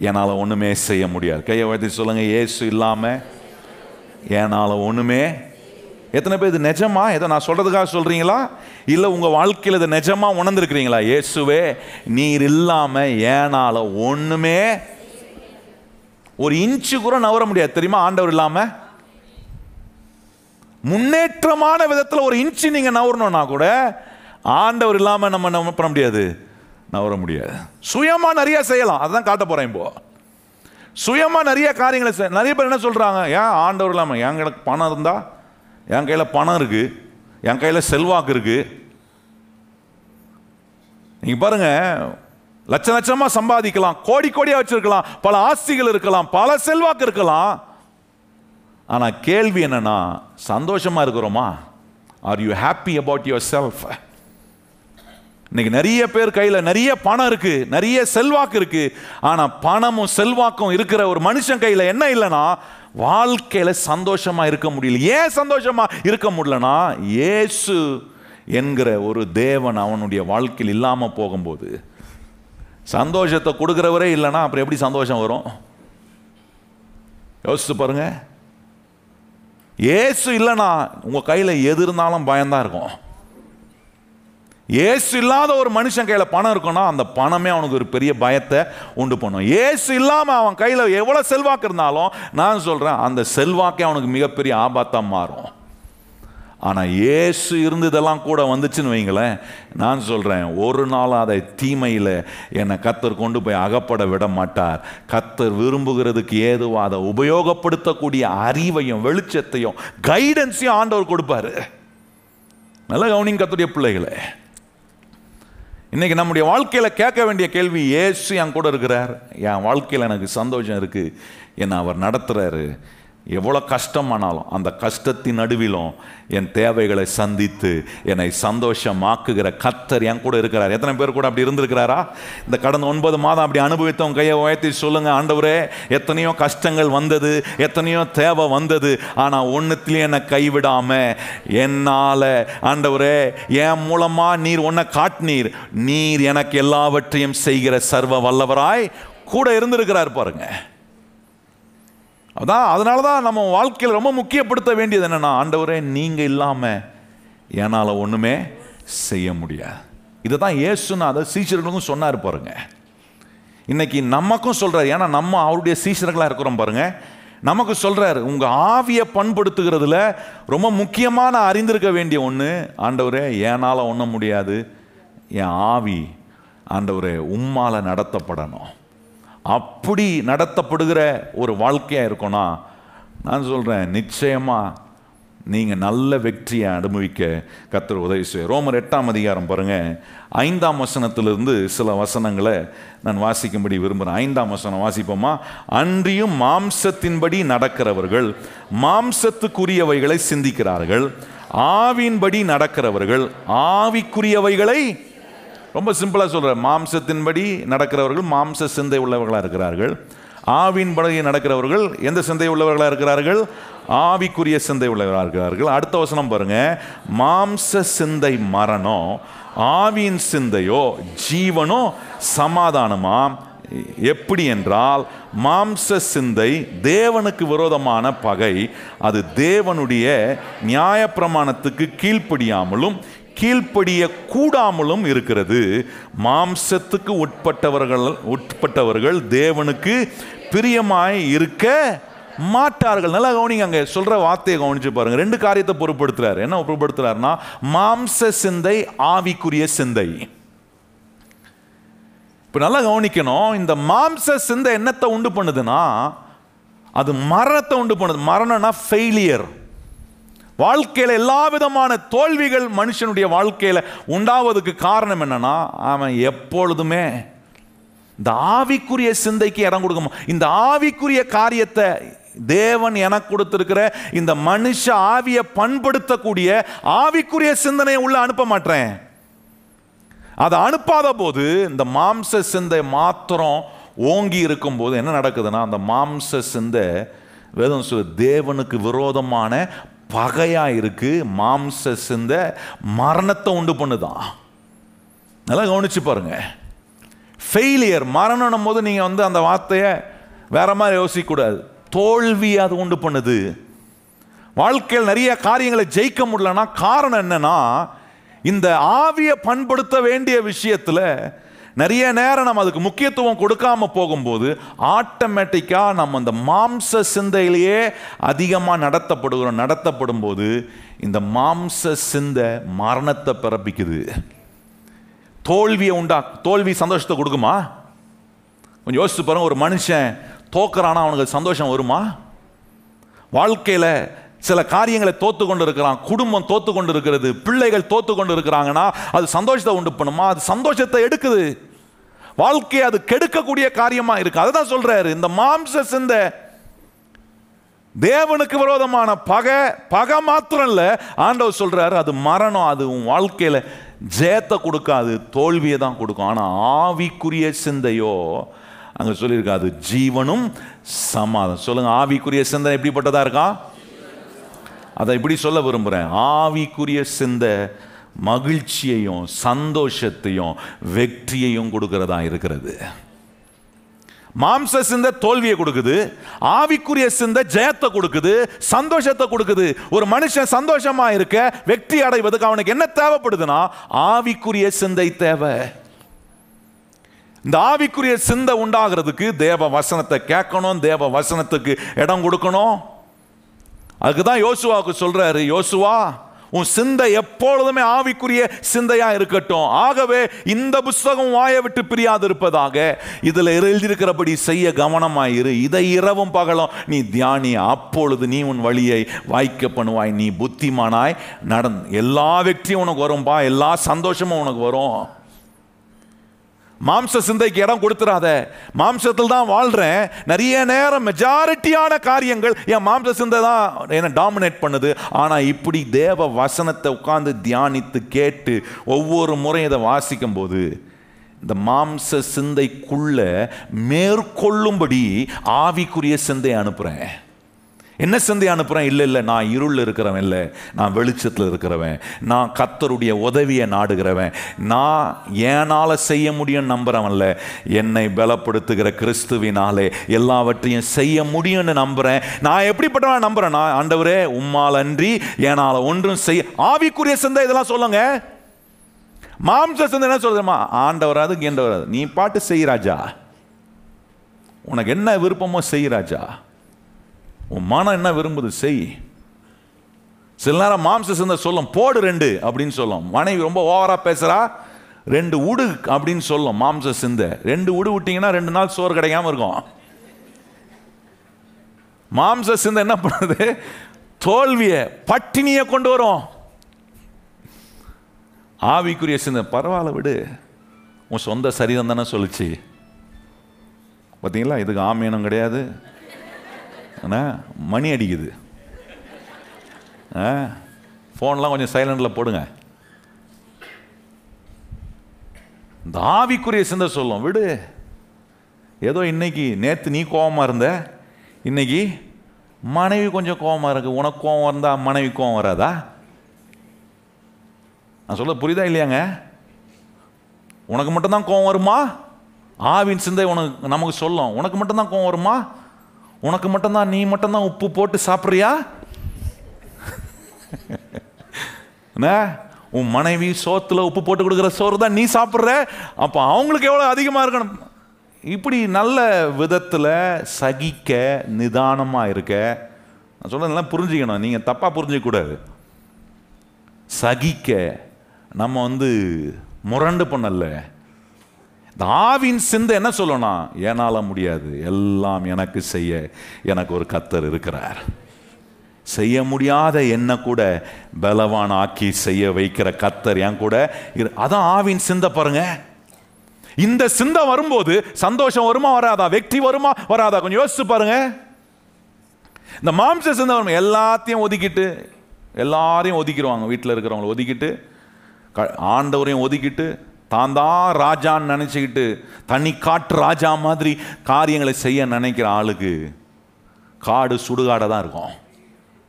என்னால் ஒன்றுமே செய்ய முடியாது. கையை உயர்த்தி சொல்லுங்க, இயேசு இல்லாமல் என்னால் ஒன்றுமே. எத்தனை பேர் இது நிஜமா ஏதோ நான் சொல்றதுக்காக சொல்றீங்களா, இல்லை உங்க வாழ்க்கையில் இது நிஜமா உணர்ந்திருக்கிறீங்களா? இயேசுவே நீர் இல்லாம என்னால் ஒண்ணுமே ஒரு இன்ச்சு கூட நவர முடியாது தெரியுமா? ஆண்டவர் இல்லாம முன்னேற்றமான விதத்தில் ஒரு இன்ச்சு நீங்க நவரணும்னா கூட ஆண்டவர் இல்லாம நம்ம பண்ண முடியாது, நவர முடியாது. சுயமா நிறைய செய்யலாம், அதான் காட்ட போறேன் இப்போ. சுயமா நிறைய காரியங்களை நிறைய பேர் என்ன சொல்றாங்க, ஏன் ஆண்டவர் இல்லாம? என் கையில் பணம் இருந்தா, என் கையில் பணம் இருக்கு, என் கையில் செல்வாக்கு இருக்கு. நீங்க பாருங்க, லட்ச லட்சமா சம்பாதிக்கலாம், கோடி கோடியா வச்சிருக்கலாம், பல ஆஸ்திகள் இருக்கலாம், பல செல்வாக்கு இருக்கலாம். ஆனா கேள்வி என்னன்னா, சந்தோஷமா இருக்கிறோமா? Are you happy about your self? இன்னைக்கு நிறைய பேர் கையில் நிறைய பணம் இருக்கு, நிறைய செல்வாக்கு இருக்கு. ஆனால் பணமும் செல்வாக்கும் இருக்கிற ஒரு மனுஷன் கையில் என்ன இல்லைன்னா வாழ்க்கையில சந்தோஷமா இருக்க முடியல. ஏன் சந்தோஷமா இருக்க முடியலனா, இயேசு என்கிற ஒரு தேவன் அவனுடைய வாழ்க்கையில் இல்லாம போகும்போது, சந்தோஷத்தை கொடுக்கிறவரே இல்லைன்னா அப்புறம் எப்படி சந்தோஷம் வரும்? யோசிச்சு பாருங்க. இயேசு இல்லைன்னா உங்க கையில எது இருந்தாலும் பயம்தான் இருக்கும். இயேசு இல்லாத ஒரு மனுஷன் கையில் பணம் இருக்குன்னா அந்த பணமே அவனுக்கு ஒரு பெரிய பயத்தை உண்டு பண்ணும். இயேசு இல்லாமல் அவன் கையில் எவ்வளோ செல்வாக்கு இருந்தாலும் நான் சொல்கிறேன் அந்த செல்வாக்கே அவனுக்கு மிகப்பெரிய ஆபத்தாக மாறும். ஆனால் இயேசு இருந்து இதெல்லாம் கூட வந்துச்சுன்னு வைங்களேன், நான் சொல்கிறேன் ஒரு நாள் அதை தீமையில் என்னை கர்த்தர் கொண்டு போய் அகப்பட விட மாட்டார். கர்த்தர் விரும்புகிறதுக்கு ஏதுவா அதை உபயோகப்படுத்தக்கூடிய அறிவையும் வெளிச்சத்தையும் கைடன்ஸையும் ஆண்டவர் கொடுப்பாரு. நல்ல கவனிங்க கர்த்தருடைய பிள்ளைகளே. இன்னைக்கு நம்முடைய வாழ்க்கையில் கேட்க வேண்டிய கேள்வி, இயேசு என் கூட இருக்கிறார், என் வாழ்க்கையில் எனக்கு சந்தோஷம் இருக்குது, என்னை அவர் நடத்துகிறாரு, எவ்வளோ கஷ்டமானாலும் அந்த கஷ்டத்தின் நடுவிலும் என் தேவைகளை சந்தித்து என்னை சந்தோஷமாக்குகிற கர்த்தர் என் கூட இருக்கிறார். எத்தனை பேர் கூட அப்படி இருந்திருக்கிறாரா? இந்த கடந்த 9 மாதம் அப்படி அனுபவித்தவங்க கையை உயர்த்தி சொல்லுங்க, ஆண்டவரே எத்தனையோ கஷ்டங்கள் வந்தது, எத்தனையோ தேவை வந்தது, ஆனால் ஒன்றுத்துலேயும் என்னை கைவிடாம என்னால் ஆண்டவரே என் மூலமா நீர் ஒன்றை காட்டினீர், நீர் எனக்கு எல்லாவற்றையும் செய்கிற சர்வ வல்லவராய் கூட இருந்திருக்கிறார் பாருங்க. அதனால தான் நம்ம வாழ்க்கையில் ரொம்ப முக்கியப்படுத்த வேண்டியது என்னன்னா, ஆண்டவரே நீங்க இல்லாம என்னால் ஒண்ணுமே செய்ய முடியாது. இதை தான் இயேசுன்னு அதை சீஷர்களுக்கும் சொன்னார் பாருங்க. இன்னைக்கு நமக்கும் சொல்றாரு, ஏன்னா நம்ம அவருடைய சீஷர்களாக இருக்கிறோம் பாருங்க. நமக்கு சொல்றாரு, உங்க ஆவியை பண்படுத்துகிறதுல ரொம்ப முக்கியமான அறிந்திருக்க வேண்டிய ஒன்று, ஆண்டவரே என்னால் ஒன்றும் முடியாது, என் ஆவி ஆண்டவரே உம்மால நடத்தப்படணும். அப்படி நடத்தப்படுகிற ஒரு வாழ்க்கையாக இருக்கும்னா நான் சொல்கிறேன் நிச்சயமாக நீங்கள் நல்ல வெற்றியை அனுபவிக்க கர்த்தர் உதவி செய்ய. ரோமர் 8ஆம் அதிகாரம் பாருங்கள், 5ஆம் வசனத்திலிருந்து சில வசனங்களை நான் வாசிக்கும்படி விரும்புகிறேன். 5ஆம் வசனம் வாசிப்போமா? அன்றியும் மாம்சத்தின்படி நடக்கிறவர்கள் மாம்சத்துக்குரியவைகளை சிந்திக்கிறார்கள், ஆவியின்படி நடக்கிறவர்கள் ஆவிக்குரியவைகளை, ரொம்ப சிம்பிளாக சொல்கிறேன், மாம்சத்தின்படி நடக்கிறவர்கள் மாம்ச சிந்தை உள்ளவர்களாக இருக்கிறார்கள், ஆவியின்படி நடக்கிறவர்கள் எந்த சிந்தை உள்ளவர்களாக இருக்கிறார்கள்? ஆவிக்குரிய சிந்தை உள்ளவர்களாக இருக்கிறார்கள். அடுத்த வசனம் பாருங்க, மாம்ச சிந்தை மரணம், ஆவியின் சிந்தையோ ஜீவனோ சமாதானமா. எப்படி என்றால், மாம்ச சிந்தை தேவனுக்கு விரோதமான பகை, அது தேவனுடைய நியாயப்பிரமாணத்துக்கு கீழ்ப்படியாமலும் கீழ்ப்படிய கூடாமலும் இருக்கிறது. மாம்சத்துக்கு உட்பட்டவர்கள் தேவனுக்கு பிரியமாய் இருக்க மாட்டார்கள். நல்லா கவனிங்க, அங்கே சொல்ற வார்த்தையை கவனிச்சு பாருங்க. 2 காரியத்தை பொருட்படுத்துறாரு. என்ன பொருட்படுத்துறாருன்னா, மாம்ச சிந்தை ஆவிக்குரிய சிந்தை. இப்ப நல்லா கவனிக்கணும், இந்த மாம்ச சிந்தை என்னத்தை உண்டு பண்ணுதுன்னா அது மரணத்தை உண்டு பண்ணுது. மரணம்னா ஃபெயிலியர். வாழ்க்கையில் எல்லா விதமான தோல்விகள் மனுஷனுடைய வாழ்க்கையில் உண்டாவதுக்கு காரணம் என்னன்னா, அவன் எப்பொழுதுமே இந்த ஆவிக்குரிய சிந்தைக்கு இடம் கொடுக்க, இந்த ஆவிக்குரிய காரியத்தை தேவன் எனக்கு கொடுத்திருக்கிற இந்த மனுஷ ஆவியை பண்படுத்தக்கூடிய ஆவிக்குரிய சிந்தனையை உள்ள அனுப்ப மாட்டேன். அதை அனுப்பாத போது இந்த மாம்ச சிந்தை மாத்திரம் ஓங்கி இருக்கும் போது என்ன நடக்குதுன்னா, அந்த மாம்ச சிந்தை வேதம் சொல்லுது தேவனுக்கு விரோதமான பகையா இருக்கு. மாம்ச சிந்தை மரணத்தை உண்டு பண்ணுதான். நல்லா கவனிச்சு பாருங்க. ஃபெயிலியர், மரணம் போது நீங்க அந்த வார்த்தையை வேற மாதிரி யோசிக்க கூடாது. தோல்வி அது உண்டு பண்ணுது. வாழ்க்கையில் நிறைய காரியங்களை ஜெயிக்க முடியலன்னா காரணம் என்னன்னா, இந்த ஆவியை பண்படுத்த வேண்டிய விஷயத்துல நிறைய நேரம் நம்ம அதுக்கு முக்கியத்துவம் கொடுக்காம போகும்போது ஆட்டோமேட்டிக்காக நம்ம இந்த மாம்ச சிந்தையிலேயே அதிகமாக நடத்தப்படும் போது இந்த மாம்ச சிந்தை மரணத்தை பிறப்பிக்குது. தோல்வி சந்தோஷத்தை கொடுக்குமா? கொஞ்சம் யோசிச்சு பாருங்க. ஒரு மனுஷன் தோக்குறானா அவனுக்கு சந்தோஷம் வருமா? வாழ்க்கையில் சில காரியங்களை தோத்து கொண்டு இருக்கிறான், குடும்பம் தோத்து கொண்டு இருக்கிறது, பிள்ளைகள் தோத்து கொண்டு இருக்கிறாங்கன்னா அது சந்தோஷத்தை உண்டு பண்ணுமா? அது சந்தோஷத்தை எடுக்குது. வாழ்க்கையை அது கெடுக்கக்கூடிய காரியமா இருக்கு. அதுதான் சொல்றாரு, இந்த மாம்ச சிந்தை தேவனுக்கு விரோதமான பகை மாத்திரம் இல்ல, ஆண்டவர் சொல்றாரு அது மரணம். அது உன் வாழ்க்கையில ஜெயத்தை கொடுக்காது, தோல்வியை தான் கொடுக்கும். ஆனால் ஆவிக்குரிய சிந்தையோ அங்கே சொல்லியிருக்காது ஜீவனும் சமாதானம். சொல்லுங்க, ஆவிக்குரிய சிந்தை எப்படிப்பட்டதா இருக்கா? அதை இப்படி சொல்ல விரும்புகிறேன். ஆவிக்குரிய சிந்தை மகிழ்ச்சியையும் சந்தோஷத்தையும் வெற்றியையும் கொடுக்கிறதா இருக்கிறது. மாம்ச சிந்தை தோல்வியை கொடுக்குது, ஆவிக்குரிய சிந்தை ஜெயத்தை கொடுக்குது, சந்தோஷத்தை கொடுக்குது. ஒரு மனுஷன் சந்தோஷமா இருக்க, வெற்றி அடைவதுக்கு அவனுக்கு என்ன தேவைப்படுதுன்னா ஆவிக்குரிய சிந்தை தேவை. இந்த ஆவிக்குரிய சிந்தை உண்டாகிறதுக்கு தேவ வசனத்தை கேட்கணும், தேவ வசனத்துக்கு இடம் கொடுக்கணும். அதுக்குதான் யோசுவாவுக்கு சொல்றாரு, யோசுவா உன் சிந்தை எப்பொழுதுமே ஆவிக்குரிய சிந்தையா இருக்கட்டும். ஆகவே இந்த புஸ்தகம் வாயை விட்டு பிரியாது இருப்பதாக, இதுல எழுதியிருக்கிறபடி செய்ய கவனமாயிரு. இதை இரவும் பகலும் நீ தியானி, அப்பொழுது நீ உன் வழியை வாய்க்க பண்ணுவாய், நீ புத்திமானாய் எல்லா வெற்றியும் உனக்கு வரும்பா, எல்லா சந்தோஷமும் உனக்கு வரும். மாம்ச சிந்தைக்கு இடம் கொடுத்துறாத. மாம்சத்தில் தான் வாழ்றேன், நிறைய நேரம் மெஜாரிட்டியான காரியங்கள் என் மாம்ச சிந்தை தான் என்ன டாமினேட் பண்ணுது. ஆனால் இப்படி தேவ வசனத்தை உட்கார்ந்து தியானித்து கேட்டு ஒவ்வொரு முறையும் இதை வாசிக்கும் போது இந்த மாம்ச சிந்தைக்குள்ள மேற்கொள்ளும்படி ஆவிக்குரிய சிந்தை அனுப்புகிறேன். என்ன சிந்தை அனுப்புகிறேன்? இல்லை நான் இருள் இருக்கிறவன், இல்லை நான் வெளிச்சத்தில் இருக்கிறவன், நான் கர்த்தருடைய உதவியை நாடுகிறவன், நான் ஏனால் செய்ய முடியும் நம்புகிறவன்ல, என்னை பலப்படுத்துகிற கிறிஸ்துவினாலே எல்லாவற்றையும் செய்ய முடியும்னு நம்புகிறேன். நான் எப்படிப்பட்டவன் நம்புகிறேன்? நான் ஆண்டவரே உம்மால் அன்றி ஏனால் ஒன்றும் செய்ய. ஆவிக்குரிய சிந்தை இதெல்லாம் சொல்லுங்க. மாம்ச சிந்தை என்ன சொல்லுமா? ஆண்டவராது கேண்டவராது, நீ பாட்டு செய் ராஜா, உனக்கு என்ன விருப்பமோ செய் ராஜா, உன் மனம் என்ன விரும்புது செய். சில நேரம் மாம்ச சிந்தை சொல்லும் போடு 2 அப்படின்னு சொல்லும். மனைவி ரொம்ப ஓவரா பேசுறா, 2 உடு அப்படின்னு சொல்லும் மாம்ச சிந்தை. 2 உடு விட்டீங்கன்னா 2 நாள் சோறு கிடைக்காம இருக்கும். மாம்ச சிந்தை என்ன பண்ணுது? தோல்வியை பட்டினியை கொண்டு வரும். ஆவிக்குரிய சிந்தை பரவாயில்ல விடு, உன் சொந்த சரீரம் தானே சொல்லிச்சு. பார்த்தீங்களா, இதுக்கு ஆமீனம் கிடையாது. மணி அடிக்குது, ஃபோன்லாம் கொஞ்சம் சைலண்டில் போடுங்க. இந்த ஆவிக்குரிய சிந்தை சொல்லும் விடு, ஏதோ இன்னைக்கு நேற்று நீ கோபமாக இருந்த, இன்னைக்கு மனைவி கொஞ்சம் கோபமாக இருக்கு. உனக்கு கோபம் இருந்தா மனைவி கோபம் வராதா? நான் சொல்ல புரியுதா இல்லையாங்க? உனக்கு மட்டும்தான் கோபம் வருமா? ஆவின் சிந்தை உனக்கு நமக்கு சொல்லும், உனக்கு மட்டும்தான் கோபம் வருமா? உனக்கு மட்டும்தான், நீ மட்டும்தான் உப்பு போட்டு சாப்பிட்றியா? உன் மனைவி சோத்துல உப்பு போட்டு கொடுக்குற சோறு தான் நீ சாப்பிட்ற, அப்போ அவங்களுக்கு எவ்வளோ அதிகமாக இருக்கணும். இப்படி நல்ல விதத்தில் சகிக்க, நிதானமாக இருக்க. நான் சொல்றதெல்லாம் புரிஞ்சுக்கணும், நீங்கள் தப்பாக புரிஞ்சிக்கூடாது. சகிக்க நம்ம முரண்டு பண்ணல. ஆவின் சிந்தை என்ன சொல்லணும்? என்னால முடியாது, எல்லாம் எனக்கு செய்ய எனக்கு ஒரு கர்த்தர் இருக்கிறார். செய்ய முடியாத என்ன கூட பலவான் ஆக்கி செய்ய வைக்கிற கர்த்தர் என் கூட. அதான் ஆவின் சிந்தை. பாருங்க, இந்த சிந்தை வரும்போது சந்தோஷம் வருமா வராதா? வெற்றி வருமா வராதா? கொஞ்சம் யோசிச்சு பாருங்க. இந்த மாம்ச சிந்தை வரும், எல்லாத்தையும் ஒதுக்கிட்டு, எல்லாரையும் ஒதுக்கிடுவாங்க, வீட்டில் இருக்கிறவங்களை ஒதுக்கிட்டு, ஆண்டவரையும் ஒதுக்கிட்டு, தான் தான் ராஜான்னு நினச்சிக்கிட்டு தனி காட்டு ராஜா மாதிரி காரியங்களை செய்ய நினைக்கிற ஆளுக்கு காடு சுடுகாடை தான் இருக்கும்.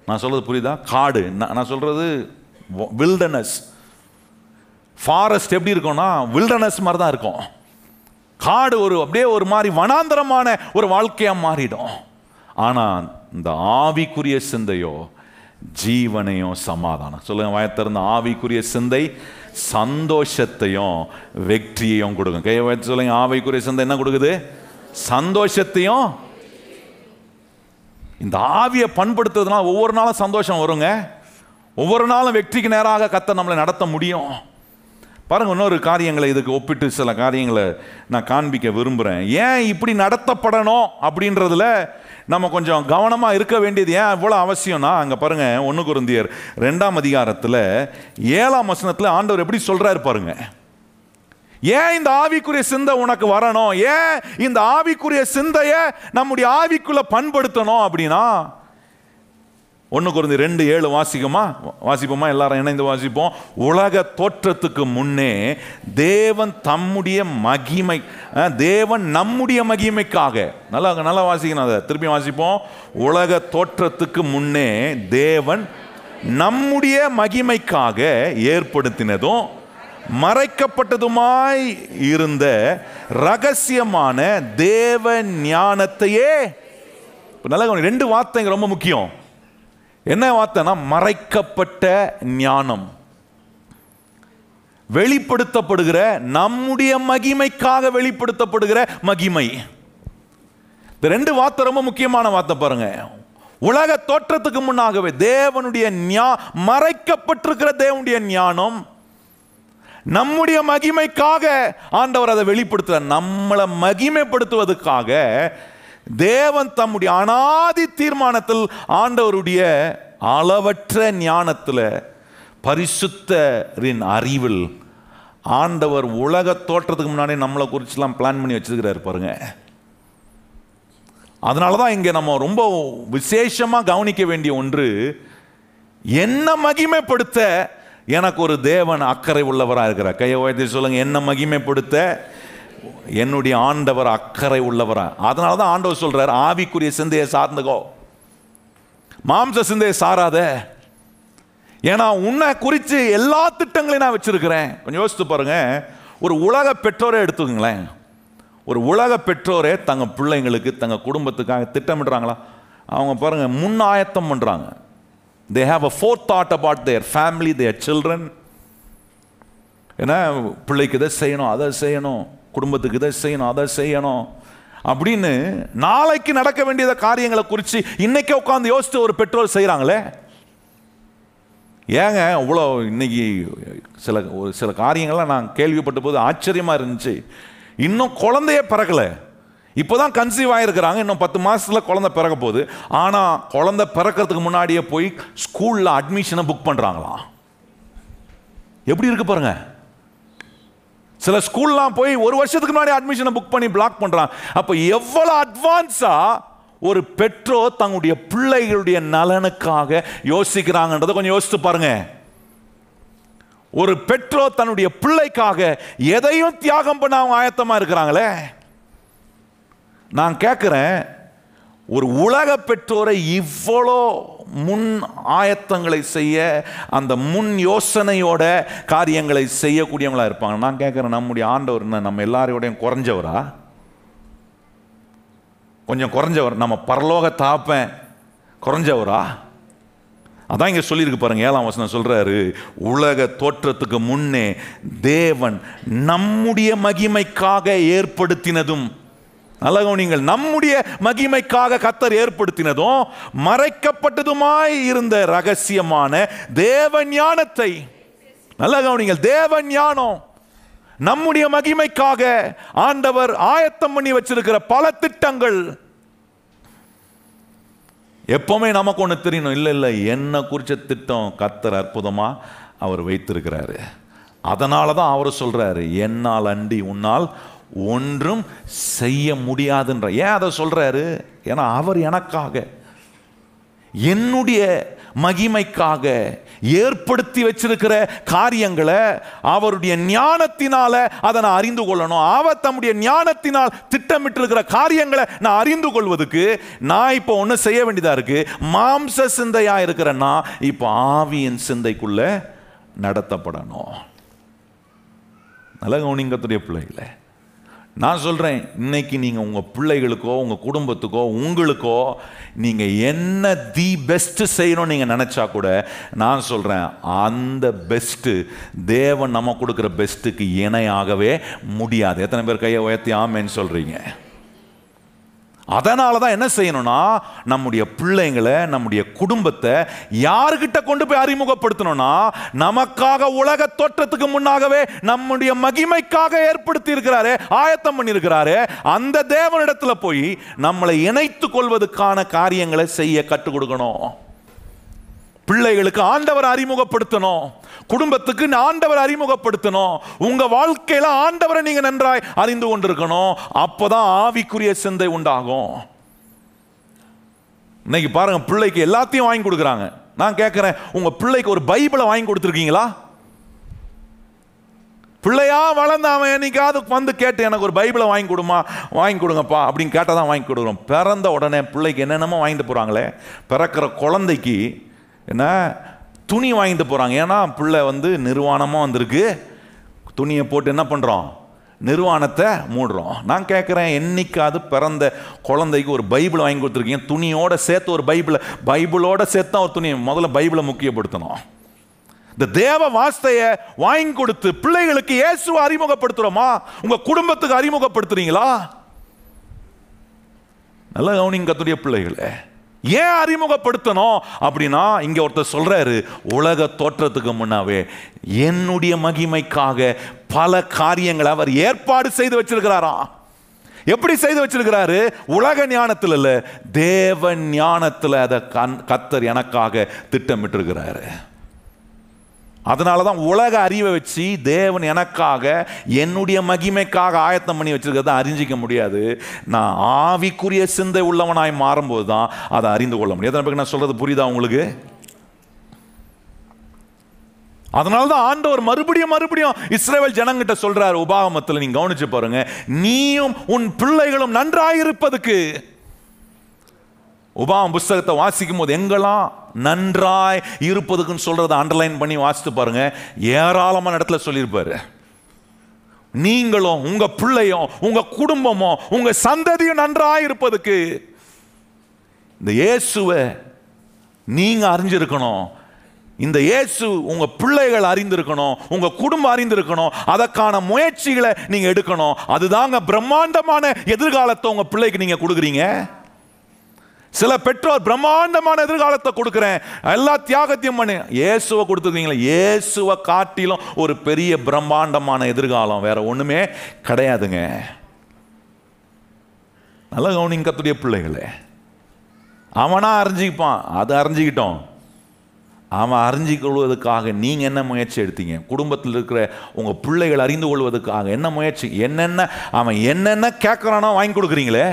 நான் சொல்கிறது புரியுதா? காடு, நான் சொல்கிறது வில்டர்னஸ். ஃபாரஸ்ட் எப்படி இருக்கும்னா வில்டர்னஸ் மாதிரி தான் இருக்கும். காடு அப்படியே ஒரு மாதிரி வனாந்தரமான ஒரு வாழ்க்கையாக மாறிடும். ஆனால் இந்த ஆவிக்குரிய சிந்தையோ ஜீவனையும் சமாதானம். சொல்லுங்க வாயத்திறந்த, ஆவிக்குரிய சிந்தை சந்தோஷத்தையும் வெற்றியையும் கொடுக்கும். கையை வச்சு சொல்லுங்க, ஆவிக்குரிய சிந்தை என்ன கொடுக்குது? சந்தோஷத்தையும். இந்த ஆவியை பண்படுத்துறதுனால ஒவ்வொரு நாளும் சந்தோஷம் வருங்க, ஒவ்வொரு நாளும் வெற்றிக்கு நேராக கர்த்தர் நம்மளை நடத்த முடியும். பாருங்க, இன்னொரு காரியங்களை இதுக்கு ஒப்பிட்டு சில காரியங்களை நான் காண்பிக்க விரும்புகிறேன். ஏன் இப்படி நடத்தப்படணும் அப்படின்றதுல நம்ம கொஞ்சம் கவனமாக இருக்க வேண்டியது ஏன் இவ்வளோ அவசியம்னா, அங்கே பாருங்க 1 கொரிந்தியர் 2ஆம் அதிகாரத்தில் 7ஆம் வசனத்தில் ஆண்டவர் எப்படி சொல்கிறாரு பாருங்க. ஏன் இந்த ஆவிக்குரிய சிந்தை உனக்கு வரணும், ஏன் இந்த ஆவிக்குரிய சிந்தையை நம்முடைய ஆவிக்குள்ள பண்படுத்தணும் அப்படின்னா, 1 கொரிந்தியர் 2:7 வாசிப்போமா? எல்லாரும் இணைந்து வாசிப்போம். உலக தோற்றத்துக்கு முன்னே தேவன் நம்முடைய மகிமைக்காக, நல்லா வாசிக்கணும், அதை திருப்பி வாசிப்போம். உலக தோற்றத்துக்கு முன்னே தேவன் நம்முடைய மகிமைக்காக ஏற்படுத்தினதும் மறைக்கப்பட்டதுமாய் இருந்த ரகசியமான தேவ ஞானத்தையே. நல்லா 2 வார்த்தைங்க ரொம்ப முக்கியம். என்ன வார்த்தைனா மறைக்கப்பட்ட ஞானம், வெளிப்படுத்தப்படுகிற, நம்முடைய மகிமைக்காக வெளிப்படுத்தப்படுகிற மகிமை. இந்த 2 வார்த்தை ரொம்ப முக்கியமான வார்த்தை பாருங்க. உலக தோற்றத்துக்கு முன்னாகவே தேவனுடைய மறைக்கப்பட்டிருக்கிற தேவனுடைய ஞானம், நம்முடைய மகிமைக்காக ஆண்டவர் அதை வெளிப்படுத்துற, நம்மளை மகிமைப்படுத்துவதற்காக தேவன் தம்முடைய அனாதி தீர்மானத்தில், ஆண்டவருடைய அளவற்ற ஞானத்தில், பரிசுத்தரின் அறிவில் ஆண்டவர் உலக தோற்றத்துக்கு முன்னாடி நம்மளை குறிச்செல்லாம் பிளான் பண்ணி வச்சிருக்கிறார் பாருங்க. அதனால தான் இங்கே நம்ம ரொம்ப விசேஷமாக கவனிக்க வேண்டிய ஒன்று, என்ன மகிமைப்படுத்த எனக்கு ஒரு தேவன் அக்கறை உள்ளவராக இருக்கிறார். கையை உயர்த்தி சொல்லுங்க, என்ன மகிமைப்படுத்த என்னுடைய ஆண்டவர் அக்கறை உள்ளவரா. அதனால தான் ஆண்டவர் சொல்றார், ஆவிக்குரிய சிந்தையை சார்ந்துக்கோ, மாம்ச சிந்தையை சாராத. ஏன்னா உன்னை குறித்து எல்லா திட்டங்களையும் நான் வச்சிருக்கிறேன். கொஞ்சம் யோசித்து பாருங்க. ஒரு உலக பெற்றோரை எடுத்துக்கங்களேன். ஒரு உலக பெற்றோரே தங்க பிள்ளைங்களுக்கு, தங்க குடும்பத்துக்காக திட்டமிடுறாங்களா? அவங்க பாருங்க, முன் ஆயத்தம் பண்றாங்க. they have a forethought about their family, their children. ஏன்னா பிள்ளைக்கு இதை செய்யணும், அதை செய்யணும், குடும்பத்துக்கு இதை செய்யணும், அதை செய்யணும் அப்படின்னு நாளைக்கு நடக்க வேண்டிய காரியங்களை குறித்து இன்னைக்கே உட்காந்து யோசித்து ஒரு பெற்றோர் செய்கிறாங்களே. ஏங்க இவ்வளோ இன்னைக்கு சில காரியங்கள்லாம் நான் கேள்விப்பட்ட போது ஆச்சரியமாக இருந்துச்சு. இன்னும் குழந்தையே பிறக்கலை, இப்போதான் கன்சீவ் ஆகிருக்கிறாங்க, இன்னும் 10 மாதத்தில் குழந்தை பிறக்க போகுது. ஆனால் குழந்தை பிறக்கிறதுக்கு முன்னாடியே போய் ஸ்கூலில் அட்மிஷனை புக் பண்ணுறாங்களாம். எப்படி இருக்கு பாருங்க. சில ஸ்கூல்லாம் போய் 1 வருஷத்துக்கு முன்னாடி அட்மிஷனை புக் பண்ணி பிளாக் பண்ணுறாங்க. அப்போ எவ்வளோ அட்வான்ஸாக ஒரு பெற்றோர் தங்களுடைய பிள்ளைகளுடைய நலனுக்காக யோசிக்கிறாங்கன்றதை கொஞ்சம் யோசித்து பாருங்க. ஒரு பெற்றோர் தன்னுடைய பிள்ளைக்காக எதையும் தியாகம் பண்ண அவங்க ஆயத்தமாக இருக்கிறாங்களே. நான் கேட்குறேன், ஒரு உலக பெற்றோரை இவ்வளோ முன் ஆயத்தங்களை செய்ய, அந்த முன் யோசனையோட காரியங்களை செய்யக்கூடியவங்களா இருப்பாங்க. நான் கேட்குறேன், நம்முடைய ஆண்டவர் என்ன நம்ம எல்லாரையோடையும் குறைஞ்சவரா? கொஞ்சம் குறைஞ்சவர், நம்ம பரலோக தாப்பேன் குறைஞ்சவரா? அதான் இங்கே சொல்லியிருக்கு பாருங்க. 7ஆம் வசனம் சொல்றாரு, உலக தோற்றத்துக்கு முன்னே தேவன் நம்முடைய மகிமைக்காக ஏற்படுத்தினதும், நீங்கள் நம்முடைய மகிமைக்காக கர்த்தர் ஏற்படுத்தினதும் மறைக்கப்பட்டதுமாய் இருந்த ரகசியமான தேவ ஞானத்தை, நல்ல கவனிங்கள், தேவ ஞானம், நம்முடைய மகிமைக்காக ஆண்டவர் ஆயத்தம் பண்ணி வச்சிருக்கிற பல திட்டங்கள். எப்பவுமே நமக்கு ஒன்று தெரியணும், இல்லை என்ன குறிச்ச திட்டம் கர்த்தர் அற்புதமா அவர் வைத்திருக்கிறாரு. அதனால தான் அவர் சொல்றாரு, என்னால் அண்டி உன்னால் ஒன்றும் செய்ய முடியாதுன்ற. ஏன் அதை சொல்றாரு? ஏன்னா அவர் எனக்காக, என்னுடைய மகிமைக்காக ஏற்படுத்தி வச்சிருக்கிற காரியங்களை அவருடைய ஞானத்தினால அதை நான் அறிந்து கொள்ளணும். அவர் தம்முடைய ஞானத்தினால் திட்டமிட்டு இருக்கிற காரியங்களை நான் அறிந்து கொள்வதற்கு நான் இப்போ ஒன்று செய்ய வேண்டியதா இருக்கு. மாம்ச சிந்தையா இருக்கிற நான் இப்போ ஆவியின் சிந்தைக்குள்ள நடத்தப்படணும். நல்ல கவனிங்கத்துடைய பிள்ளைகளை, நான் சொல்கிறேன், இன்னைக்கு நீங்கள் உங்கள் பிள்ளைகளுக்கோ உங்கள் குடும்பத்துக்கோ உங்களுக்கோ நீங்கள் என்ன தி பெஸ்ட்டு செய்யணும்னு நீங்கள் நினச்சா கூட, நான் சொல்கிறேன், அந்த பெஸ்ட்டு தேவன் நம்ம கொடுக்குற பெஸ்ட்டுக்கு இணையாகவே முடியாது. எத்தனை பேர் கையை உயர்த்தி ஆமேன்னு சொல்கிறீங்க? அதனால தான் என்ன செய்யணும்னா, நம்முடைய பிள்ளைங்களை, நம்முடைய குடும்பத்தை யாருக்கிட்ட கொண்டு போய் அறிமுகப்படுத்தணும்னா, நமக்காக உலக தோற்றத்துக்கு முன்னாகவே நம்முடைய மகிமைக்காக ஏற்படுத்தி இருக்கிறாரு, ஆயத்தம் பண்ணியிருக்கிறாரு, அந்த தேவனிடத்துல போய் நம்மளை இணைத்து கொள்வதற்கான காரியங்களை செய்ய கற்றுக் கொடுக்கணும். பிள்ளைகளுக்கு ஆண்டவர் அறிமுகப்படுத்தணும், குடும்பத்துக்கு ஆண்டவர் அறிமுகப்படுத்தணும், உங்க வாழ்க்கையில ஆண்டவரை நீங்க நன்றாய் அறிந்து கொண்டிருக்கணும். அப்பதான் ஆவிக்குரிய சிந்தை உண்டாகும். இன்னைக்கு பாருங்க, பிள்ளைக்கு எல்லாத்தையும் வாங்கி கொடுக்குறாங்க. நான் கேட்குறேன், உங்கள் பிள்ளைக்கு ஒரு பைபிளை வாங்கி கொடுத்துருக்கீங்களா? பிள்ளையா வளர்ந்தாமன் என்னைக்காவது வந்து கேட்டு எனக்கு ஒரு பைபிளை வாங்கி கொடுங்கப்பா அப்படின்னு கேட்டால் தான் வாங்கி கொடுக்குறோம். பிறந்த உடனே பிள்ளைக்கு என்னென்னமோ வாங்கிட்டு போகிறாங்களே. பிறக்கிற குழந்தைக்கு என்ன துணி வாங்கிட்டு போகிறாங்க. ஏன்னா பிள்ளை வந்து நிர்வாணமாக வந்திருக்கு, துணியை போட்டு என்ன பண்ணுறோம், நிர்வாணத்தை மூடுறோம். நான் கேட்குறேன், என்னைக்காவது பிறந்த குழந்தைக்கு ஒரு பைபிள் வாங்கி கொடுத்துருக்கீங்க? துணியோட சேர்த்து ஒரு பைபிளோட சேர்த்து தான் ஒரு துணி. முதல்ல பைபிளை முக்கியப்படுத்தணும். இந்த தேவ வார்த்தையை வாங்கி கொடுத்து பிள்ளைகளுக்கு இயேசுவை அறிமுகப்படுத்துறோமா? உங்க குடும்பத்துக்கு அறிமுகப்படுத்துறீங்களா? நல்ல கவனிங்க கர்த்தருடைய பிள்ளைகளே. ஏன் அறிமுகப்படுத்தணும் அப்படின்னா, இங்க ஒருத்தர் சொல்றாரு, உலக தோற்றத்துக்கு முன்னாவே என்னுடைய மகிமைக்காக பல காரியங்களை அவர் ஏற்பாடு செய்து வச்சிருக்கிறாராம். எப்படி செய்து வச்சிருக்கிறாரு? உலக ஞானத்தில் இல்ல, தேவ ஞானத்தில் அதை கர்த்தர் எனக்காக திட்டமிட்டிருக்கிறாரு. அதனால தான் உலக அறிவை வச்சு தேவன் எனக்காக என்னுடைய மகிமைக்காக ஆயத்தம் பண்ணி வச்சிருக்கிறத அறிஞ்சிக்க முடியாது. நான் ஆவிக்குரிய சிந்தை உள்ளவனாய் மாறும்போது தான் அதை அறிந்து கொள்ள முடியும். எத்தனை நான் சொல்றது புரியுதா உங்களுக்கு? அதனால தான் ஆண்டவர் மறுபடியும் இஸ்ரவேல் ஜனங்கிட்ட சொல்றாரு. உபாகமத்தில் நீங்க கவனிச்சு பாருங்க, நீயும் உன் பிள்ளைகளும் நன்றாயிருப்பதுக்கு. உபாகம புஸ்தகத்தை வாசிக்கும் போது எங்கெல்லாம் நன்றாய் இருப்பதுக்குன்னு சொல்றதை அண்டர்லைன் பண்ணி வாசித்து பாருங்க. ஏராளமான இடத்துல சொல்லியிருப்பாரு. நீங்களும் உங்க பிள்ளையும் உங்க குடும்பமும் உங்க சந்ததியும் நன்றாய் இருப்பதுக்கு. இந்த இயேசுவை நீங்க அறிஞ்சிருக்கணும். இந்த இயேசு உங்க பிள்ளைகள் அறிந்திருக்கணும், உங்க குடும்பம் அறிந்திருக்கணும். அதற்கான முயற்சிகளை நீங்க எடுக்கணும். அதுதாங்க பிரம்மாண்டமான எதிர்காலத்தை உங்க பிள்ளைக்கு நீங்க கொடுக்குறீங்க. சில பெற்றோர் பிரம்மாண்டமான எதிர்காலத்தை கொடுக்கிறேன், எல்லா தியாகத்தையும் பண்ணி இயேசுவை கொடுத்துருக்கீங்களா? இயேசுவை காட்டிலும் ஒரு பெரிய பிரம்மாண்டமான எதிர்காலம் வேற ஒண்ணுமே கிடையாதுங்க. நல்ல கவனிங்க கர்த்தருடைய பிள்ளைகளே. அவனா அறிஞ்சிப்பான், அது அறிஞ்சிக்கிட்டோம். அவன் அறிஞ்சு கொள்வதற்காக நீங்க என்ன முயற்சி எடுத்தீங்க? குடும்பத்தில் இருக்கிற உங்க பிள்ளைகள் அறிந்து கொள்வதற்காக என்ன முயற்சி? அவன் என்னென்ன கேட்கறானோ வாங்கி கொடுக்குறீங்களே.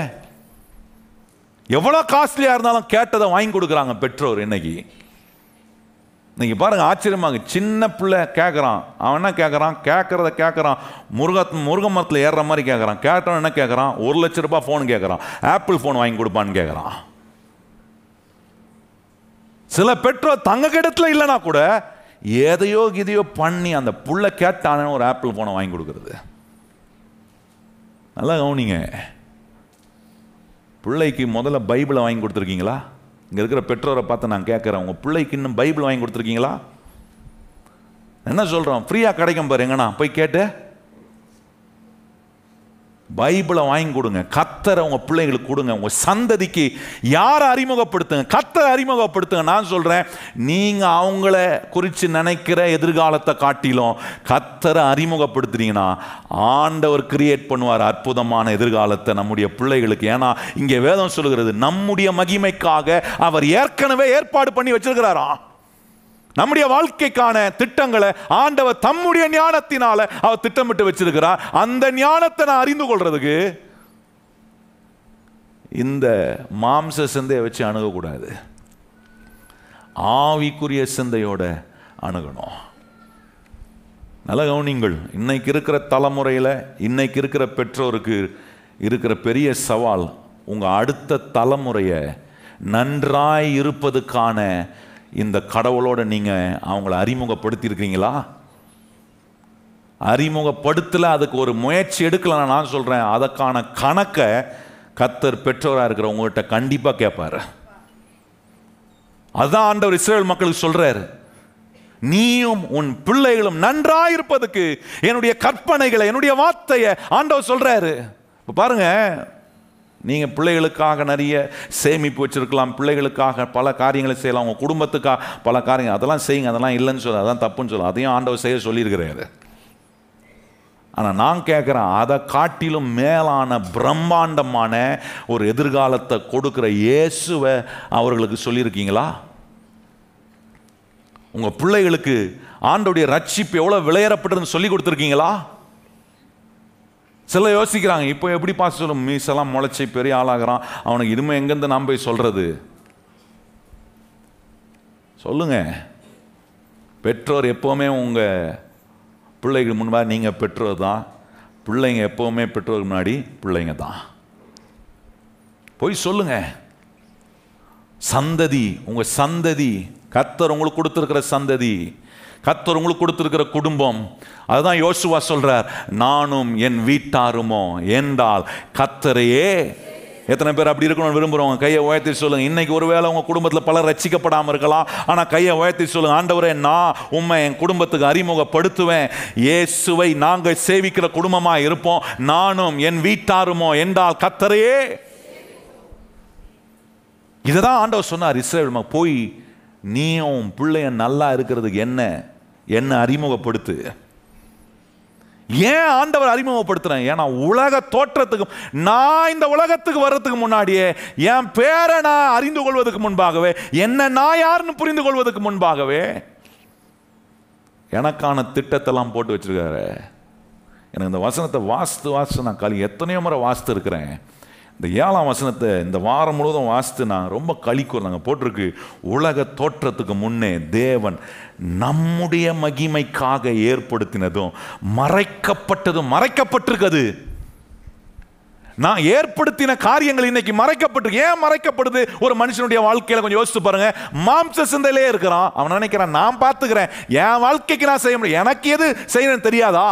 எவ்வளோ காஸ்ட்லியாக இருந்தாலும் கேட்டதை வாங்கி கொடுக்குறாங்க பெற்றோர். இன்னைக்கு பாருங்க, ஆச்சரியமாக சின்ன பிள்ளை கேட்குறான். அவன் என்ன கேட்குறான்? கேட்குறான் முருக மரத்தில் ஏறுற மாதிரி கேட்குறான். கேட்டவன் என்ன கேட்குறான்? 1 லட்ச ரூபாய் ஃபோன் கேட்குறான். ஆப்பிள் ஃபோன் வாங்கி கொடுப்பான்னு கேட்குறான். சில பெற்றோர் தங்க கிடத்துல இல்லைனா கூட எதையோ பண்ணி அந்த புள்ள கேட்டான ஒரு ஆப்பிள் ஃபோனை வாங்கி கொடுக்குறது. நல்லா கவனிங்க. பிள்ளைக்கு முதல்ல பைபிளை வாங்கி கொடுத்துருக்கீங்களா? இங்கே இருக்கிற பெற்றோரை பார்த்து நான் கேட்குறேன், உங்கள் பிள்ளைக்கு இன்னும் பைபிள் வாங்கி கொடுத்துருக்கீங்களா? என்ன சொல்கிறோம்? ஃப்ரீயாக கிடைக்கும் பாரு, எங்கண்ணா போய் கேட்டு பைபிளை வாங்கி கொடுங்க. கர்த்தரை உங்கள் பிள்ளைங்களுக்கு கொடுங்க. உங்கள் சந்ததிக்கு யாரை அறிமுகப்படுத்துங்க? கர்த்தரை அறிமுகப்படுத்துங்க. நான் சொல்கிறேன், நீங்கள் அவங்கள குறித்து நினைக்கிற எதிர்காலத்தை காட்டிலும் கர்த்தரை அறிமுகப்படுத்துறீங்கன்னா ஆண்டவர் கிரியேட் பண்ணுவார் அற்புதமான எதிர்காலத்தை நம்முடைய பிள்ளைகளுக்கு. ஏன்னா இங்கே வேதம் சொல்லுகிறது, நம்முடைய மகிமைக்காக அவர் ஏற்கனவே ஏற்பாடு பண்ணி வச்சிருக்கிறாராம். நம்முடைய வாழ்க்கைக்கான திட்டங்களை ஆண்டவர் தம்முடைய ஞானத்தினால அவர் திட்டமிட்டு வச்சிருக்கிறார். அந்த ஞானத்தை நான் அறிந்து கொள்றதுக்கு இந்த மாம்ச சிந்தையை வச்சு அணுகக்கூடாது, ஆவிக்குரிய சிந்தையோட அணுகணும். நல்ல கவனிங்கள். இன்னைக்கு இருக்கிற தலைமுறையில், இன்னைக்கு இருக்கிற பெற்றோருக்கு இருக்கிற பெரிய சவால், உங்கள் அடுத்த தலைமுறையை நன்றாய் இருப்பதுக்கான இந்த கடவுளோட நீங்கள் அவங்கள அறிமுகப்படுத்தியிருக்கீங்களா? அறிமுகப்படுத்தல, அதுக்கு ஒரு முயற்சி எடுக்கல. நான் சொல்கிறேன், அதற்கான கணக்கை கர்த்தர் பெற்றோராக இருக்கிற உங்கள்கிட்ட கண்டிப்பாக கேட்பார். அதுதான் ஆண்டவர் இஸ்ரவேல் மக்களுக்கு சொல்றாரு, நீயும் உன் பிள்ளைகளும் நன்றாயிருப்பதுக்கு என்னுடைய கற்பனைகளை, என்னுடைய வார்த்தையை ஆண்டவர் சொல்றாரு. இப்போ பாருங்க, நீங்கள் பிள்ளைகளுக்காக நிறைய சேமிப்பு வச்சுருக்கலாம், பிள்ளைகளுக்காக பல காரியங்களை செய்யலாம், உங்கள் குடும்பத்துக்காக பல காரியங்கள், அதெல்லாம் செய்யுங்க, அதெல்லாம் இல்லைன்னு சொல்ல, அதான் தப்புன்னு சொல்ல, அதையும் ஆண்டவர் செய்ய சொல்லியிருக்கிறாரு. ஆனால் நான் கேட்குறேன், அதை காட்டிலும் மேலான பிரம்மாண்டமான ஒரு எதிர்காலத்தை கொடுக்குற இயேசுவை அவர்களுக்கு சொல்லியிருக்கீங்களா? உங்கள் பிள்ளைகளுக்கு ஆண்டவருடைய ரட்சிப்பு எவ்வளோ விளையாடப்பட்டதுன்னு சொல்லி கொடுத்துருக்கீங்களா? சில யோசிக்கிறாங்க, இப்போ எப்படி பார்த்து சொல்லும், மீசெல்லாம் முளைச்சி பெரிய ஆளாகிறான், அவனுக்கு இனிமே எங்கேருந்து நாம் போய் சொல்கிறது? சொல்லுங்க. பெற்றோர் எப்போவுமே உங்கள் பிள்ளைகள் முன்பாக நீங்கள் பெற்றோர் தான். பிள்ளைங்க எப்போவுமே பெற்றோர் முன்னாடி பிள்ளைங்க தான். போய் சொல்லுங்க. சந்ததி, உங்கள் சந்ததி, கர்த்தர் உங்களுக்கு கொடுத்துருக்கிற சந்ததி, கர்த்தர் உங்களுக்கு கொடுத்துருக்கிற குடும்பம், அதுதான் யோசுவா சொல்றார், நானும் என் வீட்டாருமோ என்றால் கர்த்தரையே. எத்தனை பேர் அப்படி இருக்கணும்னு விரும்புகிறவங்க கையை உயர்த்தி சொல்லுங்க. இன்னைக்கு ஒருவேளை உங்கள் குடும்பத்தில் பலர் ரட்சிக்கப்படாமல் இருக்கலாம். ஆனால் கையை உயர்த்தி சொல்லுங்க, ஆண்டவரே நான் உம்மை என் குடும்பத்துக்கு அறிமுகப்படுத்துவேன். இயேசுவை நாங்கள் சேவிக்கிற குடும்பமாக இருப்போம். நானும் என் வீட்டாருமோ என்றால் கர்த்தரையே. இதுதான் ஆண்டவர் சொன்னார் இஸ்ரவேல், போய் நீயும் பிள்ளைய நல்லா இருக்கிறதுக்கு என்ன அறிமுகப்படுத்து. ஏன் ஆண்டவர் அறிமுகப்படுத்துறேன்? ஏன்னா உலக தோற்றத்துக்கு, நான் இந்த உலகத்துக்கு வர்றதுக்கு முன்னாடியே, என் பேரை நான் அறிந்து கொள்வதற்கு முன்பாகவே, என்ன நான் யாருன்னு புரிந்து கொள்வதற்கு முன்பாகவே எனக்கான திட்டத்தெல்லாம் போட்டு வச்சிருக்காரு. எனக்கு இந்த வசனத்தை வாசித்து நான் எத்தனையோ முறை வாசித்து இருக்கிறேன். இந்த 7ஆம் வசனத்தை இந்த வாரம் முழுவதும் வாசித்து நான் ரொம்ப களிக்கூர்ந்தாங்க. போட்டிருக்கு, உலக தோற்றத்துக்கு முன்னே தேவன் நம்முடைய மகிமைக்காக ஏற்படுத்தினதும் மறைக்கப்பட்டதும். மறைக்கப்பட்டிருக்குது. நான் ஏற்படுத்தின காரியங்கள் இன்னைக்கு மறைக்கப்பட்டிருக்கு. ஏன் மறைக்கப்படுது? ஒரு மனுஷனுடைய வாழ்க்கையில கொஞ்சம் யோசிச்சு பாருங்க. மாம்ச சிந்தையிலே இருக்கிறான். அவன் நினைக்கிறான், நான் பார்த்துக்கிறேன், என் வாழ்க்கைக்கு நான் செய்ய முடியும், எனக்கு எது செய்யணும் தெரியாதா?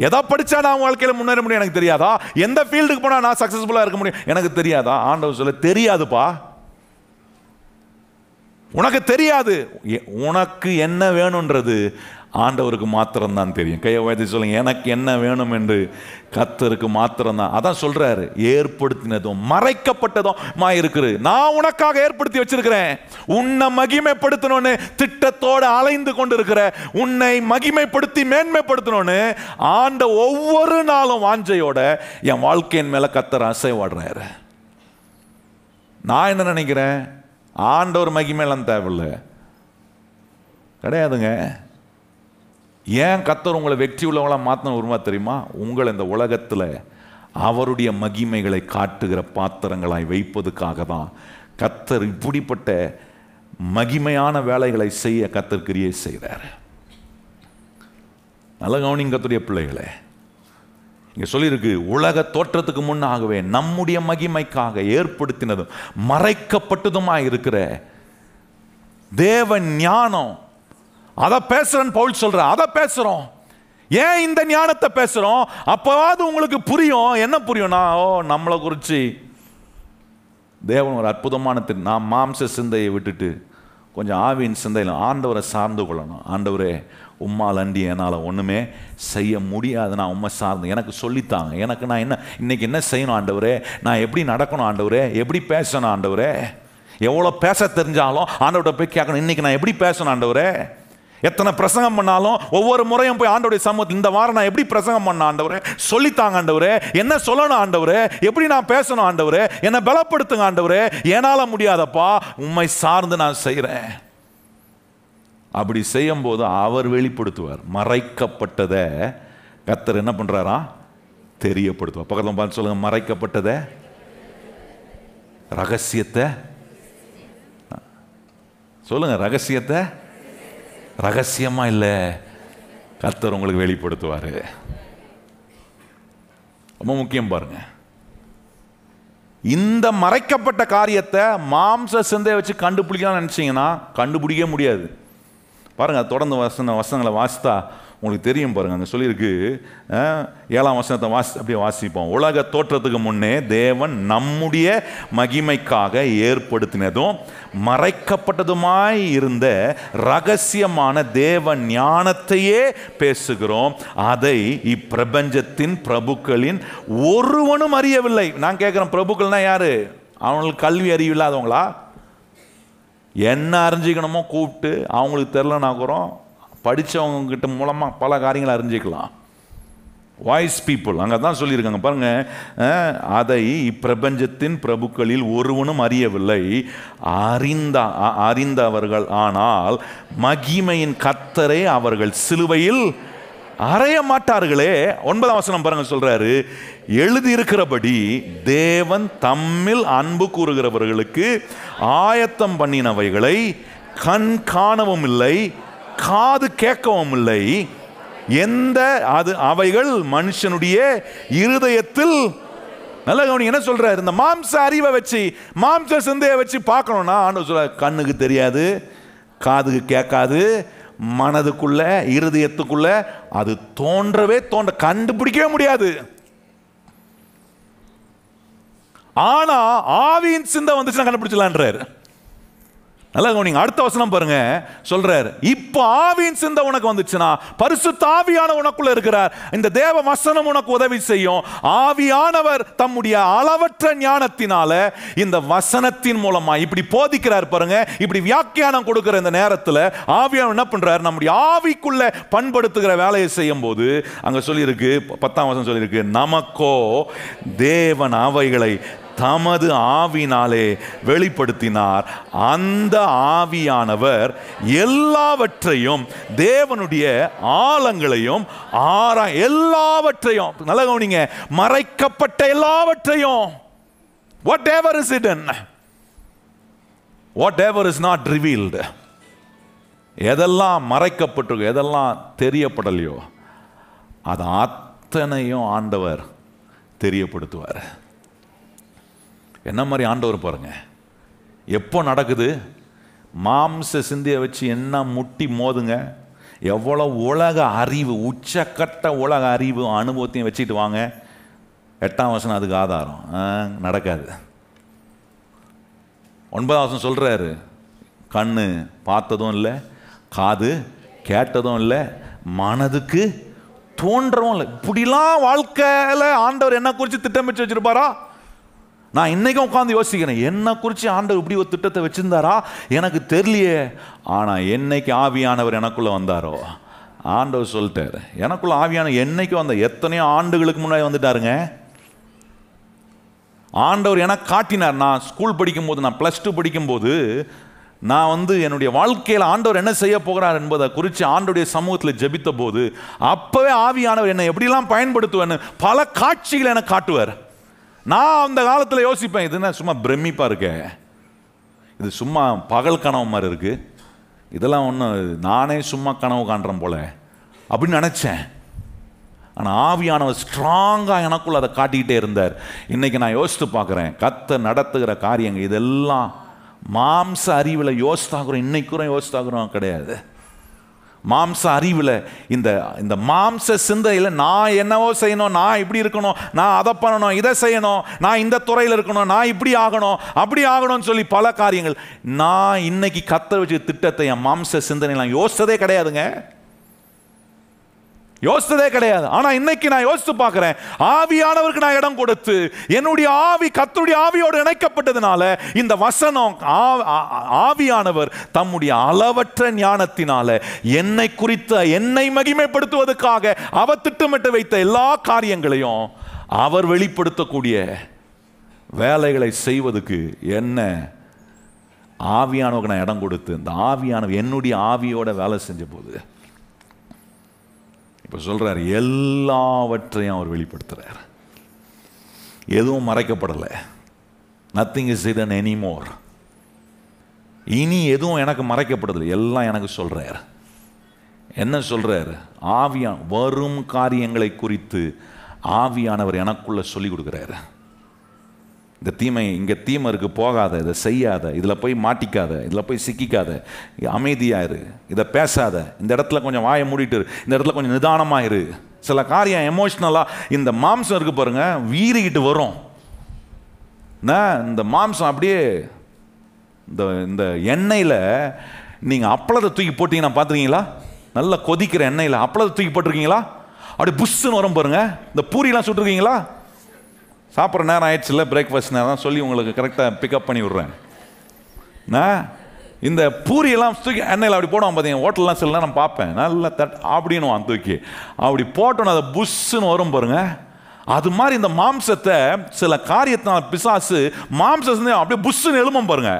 எதை படிச்சா நான் வாழ்க்கையில் முன்னேற முடியும் எனக்கு தெரியாதா? எந்த ஃபீல்டுக்கு போனால் நான் சக்சஸ்ஃபுல்லாக இருக்க முடியும் எனக்கு தெரியாதா? ஆண்டவர் சொல்ல, தெரியாதுப்பா, உனக்கு தெரியாது. உனக்கு என்ன வேணும்ன்றது ஆண்டவருக்கு மாத்திரம்தான் தெரியும். கையை உயர்த்தி சொல்லுங்க, எனக்கு என்ன வேணும் என்று கர்த்தருக்கு மாத்திரம்தான். அதான் சொல்றாரு, ஏற்படுத்தினதும் மறைக்கப்பட்டதும் இருக்குது. நான் உனக்காக ஏற்படுத்தி வச்சிருக்கிறேன். உன்னை மகிமைப்படுத்தணும்னு திட்டத்தோடு அலைந்து கொண்டு இருக்கிற, உன்னை மகிமைப்படுத்தி மேன்மைப்படுத்தணும்னு ஆண்ட ஒவ்வொரு நாளும் வாஞ்சையோட என் வாழ்க்கையின் மேல கர்த்தர் அசைவாடுறாரு. நான் என்ன நினைக்கிறேன், ஆண்டவர் மகிமையெல்லாம் தேவையில்லை, கிடையாதுங்க. ஏன் கர்த்தர் உங்களை வெற்றி உள்ளவங்களாக மாற்றின உருவா தெரியுமா? உங்களை இந்த உலகத்தில் அவருடைய மகிமைகளை காட்டுகிற பாத்திரங்களாய் வைப்பதுக்காக தான் கர்த்தர் இப்படிப்பட்ட மகிமையான வேலைகளை செய்ய கர்த்தர் கிரியை செய்கிறார். நல்ல கவனிங்க கர்த்தருடைய பிள்ளைகளே, இங்கே சொல்லியிருக்கு, உலக தோற்றத்துக்கு முன்னாகவே நம்முடைய மகிமைக்காக ஏற்படுத்தினதும் மறைக்கப்பட்டதுமாக இருக்கிற தேவ ஞானம், அதை பேசுறேன்னு பவுல் சொல்ற. அதை பேசுறோம். ஏன் இந்த ஞானத்தை பேசுறோம்? அப்பவாது உங்களுக்கு புரியும். என்ன புரியும்னா, நம்மளை குறித்து தேவன் ஒரு அற்புதமான நான் மாம்ச சிந்தையை விட்டுட்டு கொஞ்சம் ஆவியின் சிந்தையில் ஆண்டவரை சார்ந்து கொள்ளணும். ஆண்டவரே, உம்மால் அண்டி என்னால் ஒன்றுமே செய்ய முடியாது, நான் உண்மை சார்ந்து எனக்கு சொல்லித்தாங்க. எனக்கு நான் இன்னைக்கு என்ன செய்யணும் ஆண்டவரே? நான் எப்படி நடக்கணும் ஆண்டவரே? எப்படி பேசணும் ஆண்டவரே? எவ்வளோ பேச தெரிஞ்சாலும் ஆண்டவர்கிட்ட போய் கேட்கணும், இன்னைக்கு நான் எப்படி பேசணும் ஆண்டவரே? எத்தனை பிரசங்கம் பண்ணாலும் ஒவ்வொரு முறையும் போய் ஆண்டவருடைய சமூகத்தில், இந்த வாரம் நான் எப்படி பிரசங்கம் பண்ண ஆண்டவரே? சொல்லித்தாங்க ஆண்டவரே. என்ன சொல்லணும் ஆண்டவரே? எப்படி நான் பேசணும் ஆண்டவரே? என்னை பலப்படுத்துங்க ஆண்டவரே. என்னால் முடியாதப்பா, உம்மை சார்ந்து நான் செய்கிறேன். அப்படி செய்யும் போது அவர் வெளிப்படுத்துவார். மறைக்கப்பட்டதை கர்த்தர் என்ன பண்றாரா? தெரியப்படுத்துவார். பக்கத்தில் பார்த்து சொல்லுங்க, மறைக்கப்பட்டதை, ரகசியத்தை சொல்லுங்க. ரகசியத்தை ரகசியமா இல்லை, கர்த்தர் உங்களுக்கு வெளிப்படுத்துவார். ரொம்ப முக்கியம் பாருங்க. இந்த மறைக்கப்பட்ட காரியத்தை மாம்ச சிந்தையை வச்சு கண்டுபிடிக்கலாம்னு நினைச்சீங்கன்னா கண்டுபிடிக்க முடியாது. பாருங்க, தொடர்ந்து வசனங்களை வாசித்தா உங்களுக்கு தெரியும். பாருங்க, அங்கே சொல்லியிருக்கு, 7ஆம் வசனத்தை அப்படியே வாசிப்போம். உலக தோற்றத்துக்கு முன்னே தேவன் நம்முடைய மகிமைக்காக ஏற்படுத்தினதும் மறைக்கப்பட்டதுமாய் இருந்த ரகசியமான தேவ ஞானத்தையே பேசுகிறோம். அதை இப்பிரபஞ்சத்தின் பிரபுக்களின் ஒருவனும் அறியவில்லை. நான் கேட்குறேன், பிரபுக்கள்னா யாரு? அவங்களுக்கு கல்வி அறிவு இல்லாதவங்களா? என்ன அறிஞ்சிக்கணுமோ கூப்பிட்டு, அவங்களுக்கு தெரிலனா கூட படித்தவங்க கிட்ட மூலமாக பல காரியங்களை அறிஞ்சிக்கலாம். வாய்ஸ் பீப்புள் அங்கே தான் சொல்லியிருக்காங்க. பாருங்க, அதை இப்பிரபஞ்சத்தின் பிரபுக்களில் ஒருவனும் அறியவில்லை, அறிந்தவர்கள் ஆனால் மகிமையின் கர்த்தரை அவர்கள் சிலுவையில் அறைய மாட்டார்களே. 9ஆம் வசனம் பாருங்க, சொல்றாரு, எழுதியிருக்கிறபடி தேவன் தம்மில் அன்பு கூறுகிறவர்களுக்கு ஆயத்தம் பண்ணினவைகளை கண் காணவும் இல்லை, காது கேட்கவும் இல்லை, அவைகள் மனுஷனுடைய இருதயத்தில். நல்ல கவனி, என்ன சொல்றாரு? இந்த மாம்ச அறிவை வச்சு, மாம்ச சிந்தையை வச்சு பார்க்கணும்னா ஆண்டவர் சொல்ற, கண்ணுக்கு தெரியாது, காதுக்கு கேட்காது, மனதுக்குள்ள இருதயத்துக்குள்ள அது கண்டுபிடிக்கவே முடியாது. ஆனா ஆவியின் சிந்தை வந்துச்சுன்னா கண்டுபிடிச்சலான்றார். நல்லா கவனிங்க, அடுத்த வசனம் பாருங்க. சொல்றாரு, இப்போ ஆவியின் சிந்தை உனக்கு வந்துச்சுன்னா, பரிசுத்த ஆவியான உனக்குள்ள இருக்கிறார், இந்த தேவ வசனம் உனக்கு உதவி செய்யும். ஆவியானவர் தம்முடைய அளவற்ற ஞானத்தினால இந்த வசனத்தின் மூலமா இப்படி போதிக்கிறார் பாருங்க. இப்படி வியாக்கியானம் கொடுக்கிற இந்த நேரத்தில் ஆவியானவர் என்ன பண்றாரு? நம்முடைய ஆவிக்குள்ள பண்படுத்துகிற வேலையை செய்யும் போது அங்க சொல்லியிருக்கு, 10ஆம் வசனம் சொல்லியிருக்கு, நமக்கோ தேவன் அவைகளை தமது ஆவினாலே வெளிப்படுத்தினார். அந்த ஆவியானவர் எல்லாவற்றையும், தேவனுடைய ஆழங்களையும் எல்லாவற்றையும், நல்ல கவனிங்க, மறைக்கப்பட்ட எல்லாவற்றையும், whatever is hidden, whatever is not revealed, எதெல்லாம் மறைக்கப்பட்டிருக்கோ, எதெல்லாம் தெரியப்படலையோ, அது அத்தனையும் ஆண்டவர் தெரியப்படுத்துவார். என்ன மாதிரி ஆண்டவர் பாருங்க, எப்போ நடக்குது? மாம்ச சிந்தையை வச்சு என்ன முட்டி மோதுங்க, எவ்வளோ உலக அறிவு, உச்சக்கட்ட உலக அறிவு அனுபவத்தையும் வச்சுட்டு வாங்க. 8ஆம் வசனம் அதுக்கு ஆதாரம். நடக்காது. 9ஆம் வசனம் சொல்றாரு, கண்ணு பார்த்ததும் இல்லை, காது கேட்டதும் இல்லை, மனதுக்கு தோன்றவும் இல்லை. இப்படிலாம் வாழ்க்கையில் ஆண்டவர் என்ன குறித்து திட்டமிட்டு வச்சிருப்பாரா? நான் இன்னைக்கும் உட்காந்து யோசிக்கிறேன், என்ன குறித்து ஆண்டவர் இப்படி ஒரு திட்டத்தை வச்சிருந்தாரா எனக்கு தெரியலையே. ஆனால் என்னைக்கு ஆவியானவர் எனக்குள்ள வந்தாரோ, ஆண்டவர் சொல்லிட்டாரு, எனக்குள்ள ஆவியானவர் என்னைக்கும் வந்த, எத்தனையோ ஆண்டுகளுக்கு முன்னாடி வந்துட்டாருங்க. ஆண்டவர் எனக்கு காட்டினார். நான் ஸ்கூல் படிக்கும்போது, நான் +2 படிக்கும்போது, நான் என்னுடைய வாழ்க்கையில் ஆண்டவர் என்ன செய்ய போகிறார் என்பதை குறித்து ஆண்டவருடைய சமூகத்தில் ஜெபித்த போது, அப்பவே ஆவியானவர் என்னை எப்படிலாம் பயன்படுத்துவேன்னு பல காட்சிகளை எனக்கு காட்டுவார். நான் அந்த காலத்தில் யோசிப்பேன், இது என்ன சும்மா பிரமிப்பா இருக்கே, இது சும்மா பகல் கனவு மாதிரி இருக்கு, இதெல்லாம் ஒன்றும் நானே சும்மா கனவு காண்றேன் போல அப்படின்னு நினச்சேன். ஆனால் ஆவியானவர் ஸ்ட்ராங்காக எனக்குள்ள அதை காட்டிக்கிட்டே இருந்தார். இன்னைக்கு நான் யோசித்து பார்க்குறேன், கர்த்தர் நடத்துகிற காரியங்கள் இதெல்லாம் மாம்ச அறிவில் யோசித்தாகிறோம், இன்னைக்கு யோசித்தாகிறோம் கிடையாது. மாம்ச அறிவில், இந்த மாம்ச சிந்தையில் நான் என்னவோ செய்யணும், நான் இப்படி இருக்கணும், நான் அதை பண்ணணும், இதை செய்யணும், நான் இந்த துறையில் இருக்கணும், நான் இப்படி ஆகணும், அப்படி ஆகணும்னு சொல்லி பல காரியங்கள். நான் இன்னைக்கு கர்த்தர் வச்ச திட்டத்தை என் மாம்ச சிந்தனை நான் யோசித்ததே கிடையாதுங்க, யோசித்ததே கிடையாது. ஆனால் இன்னைக்கு நான் யோசித்து பார்க்குறேன், ஆவியானவருக்கு நான் இடம் கொடுத்து, என்னுடைய ஆவி கர்த்தருடைய ஆவியோடு இணைக்கப்பட்டதுனால, இந்த வசனம் ஆவியானவர் தம்முடைய அளவற்ற ஞானத்தினால என்னை குறித்த, என்னை மகிமைப்படுத்துவதற்காக அவர் திட்டமிட்டு வைத்த எல்லா காரியங்களையும் அவர் வெளிப்படுத்தக்கூடிய வேலைகளை செய்வதற்கு என்ன ஆவியானவருக்கு நான் இடம் கொடுத்து, இந்த ஆவியானவர் என்னுடைய ஆவியோட வேலை செஞ்ச போது இப்போ சொல்றாரு, எல்லாவற்றையும் அவர் வெளிப்படுத்துறார். எதுவும் மறைக்கப்படலை. Nothing is hidden anymore. இனி எதுவும் எனக்கு மறைக்கப்படுதில்லை, எல்லாம் எனக்கு சொல்றார். என்ன சொல்றாரு? வரும் காரியங்களை குறித்து ஆவியானவர் எனக்குள்ள சொல்லி கொடுக்குறாரு. இந்த தீமை, இங்கே தீமை இருக்கு, போகாத, இதை செய்யாத, இதில் போய் மாட்டிக்காத, இதில் போய் சிக்கிக்காத, அமைதியாக இரு, இதை பேசாத, இந்த இடத்துல கொஞ்சம் வாயை மூடிட்டு, இந்த இடத்துல கொஞ்சம் நிதானமாக இரு. சில காரியம் எமோஷ்னலாக இந்த மாம்சம் இருக்கு பாருங்க, வீறிக்கிட்டு வரும். இந்த மாம்சம் அப்படியே இந்த எண்ணெயில் நீங்கள் அப்பளத்தை தூக்கி போட்டிங்கன்னா பார்த்துருக்கீங்களா? நல்லா கொதிக்கிற எண்ணெயில் அப்பளத்தை தூக்கி போட்டிருக்கீங்களா? அப்படியே புஷ்ஷுன்னு வரும் பாருங்க. இந்த பூரியெலாம் சுட்டுருக்கீங்களா? சாப்பிட்ற நேரம் ஆயிடுச்சு இல்லை, பிரேக்ஃபாஸ்ட் நேரம் சொல்லி உங்களுக்கு கரெக்டாக பிக்கப் பண்ணி விட்றேன். இந்த பூரியெல்லாம் தூக்கி எண்ணெயில் அப்படி போடுவான் பார்த்தீங்க, ஹோட்டல்லாம் சில நேரம் பார்ப்பேன், நல்லா அப்படின்னு தூக்கி அப்படி போட்டோன்னு அதை புஷ்ஷுன்னு வரும் பாருங்க. அது மாதிரி இந்த மாம்சத்தை சில காரியத்தினால பிசாசு மாம்சம் அப்படியே புஷ்ஷுன்னு எழும்பும் பாருங்க.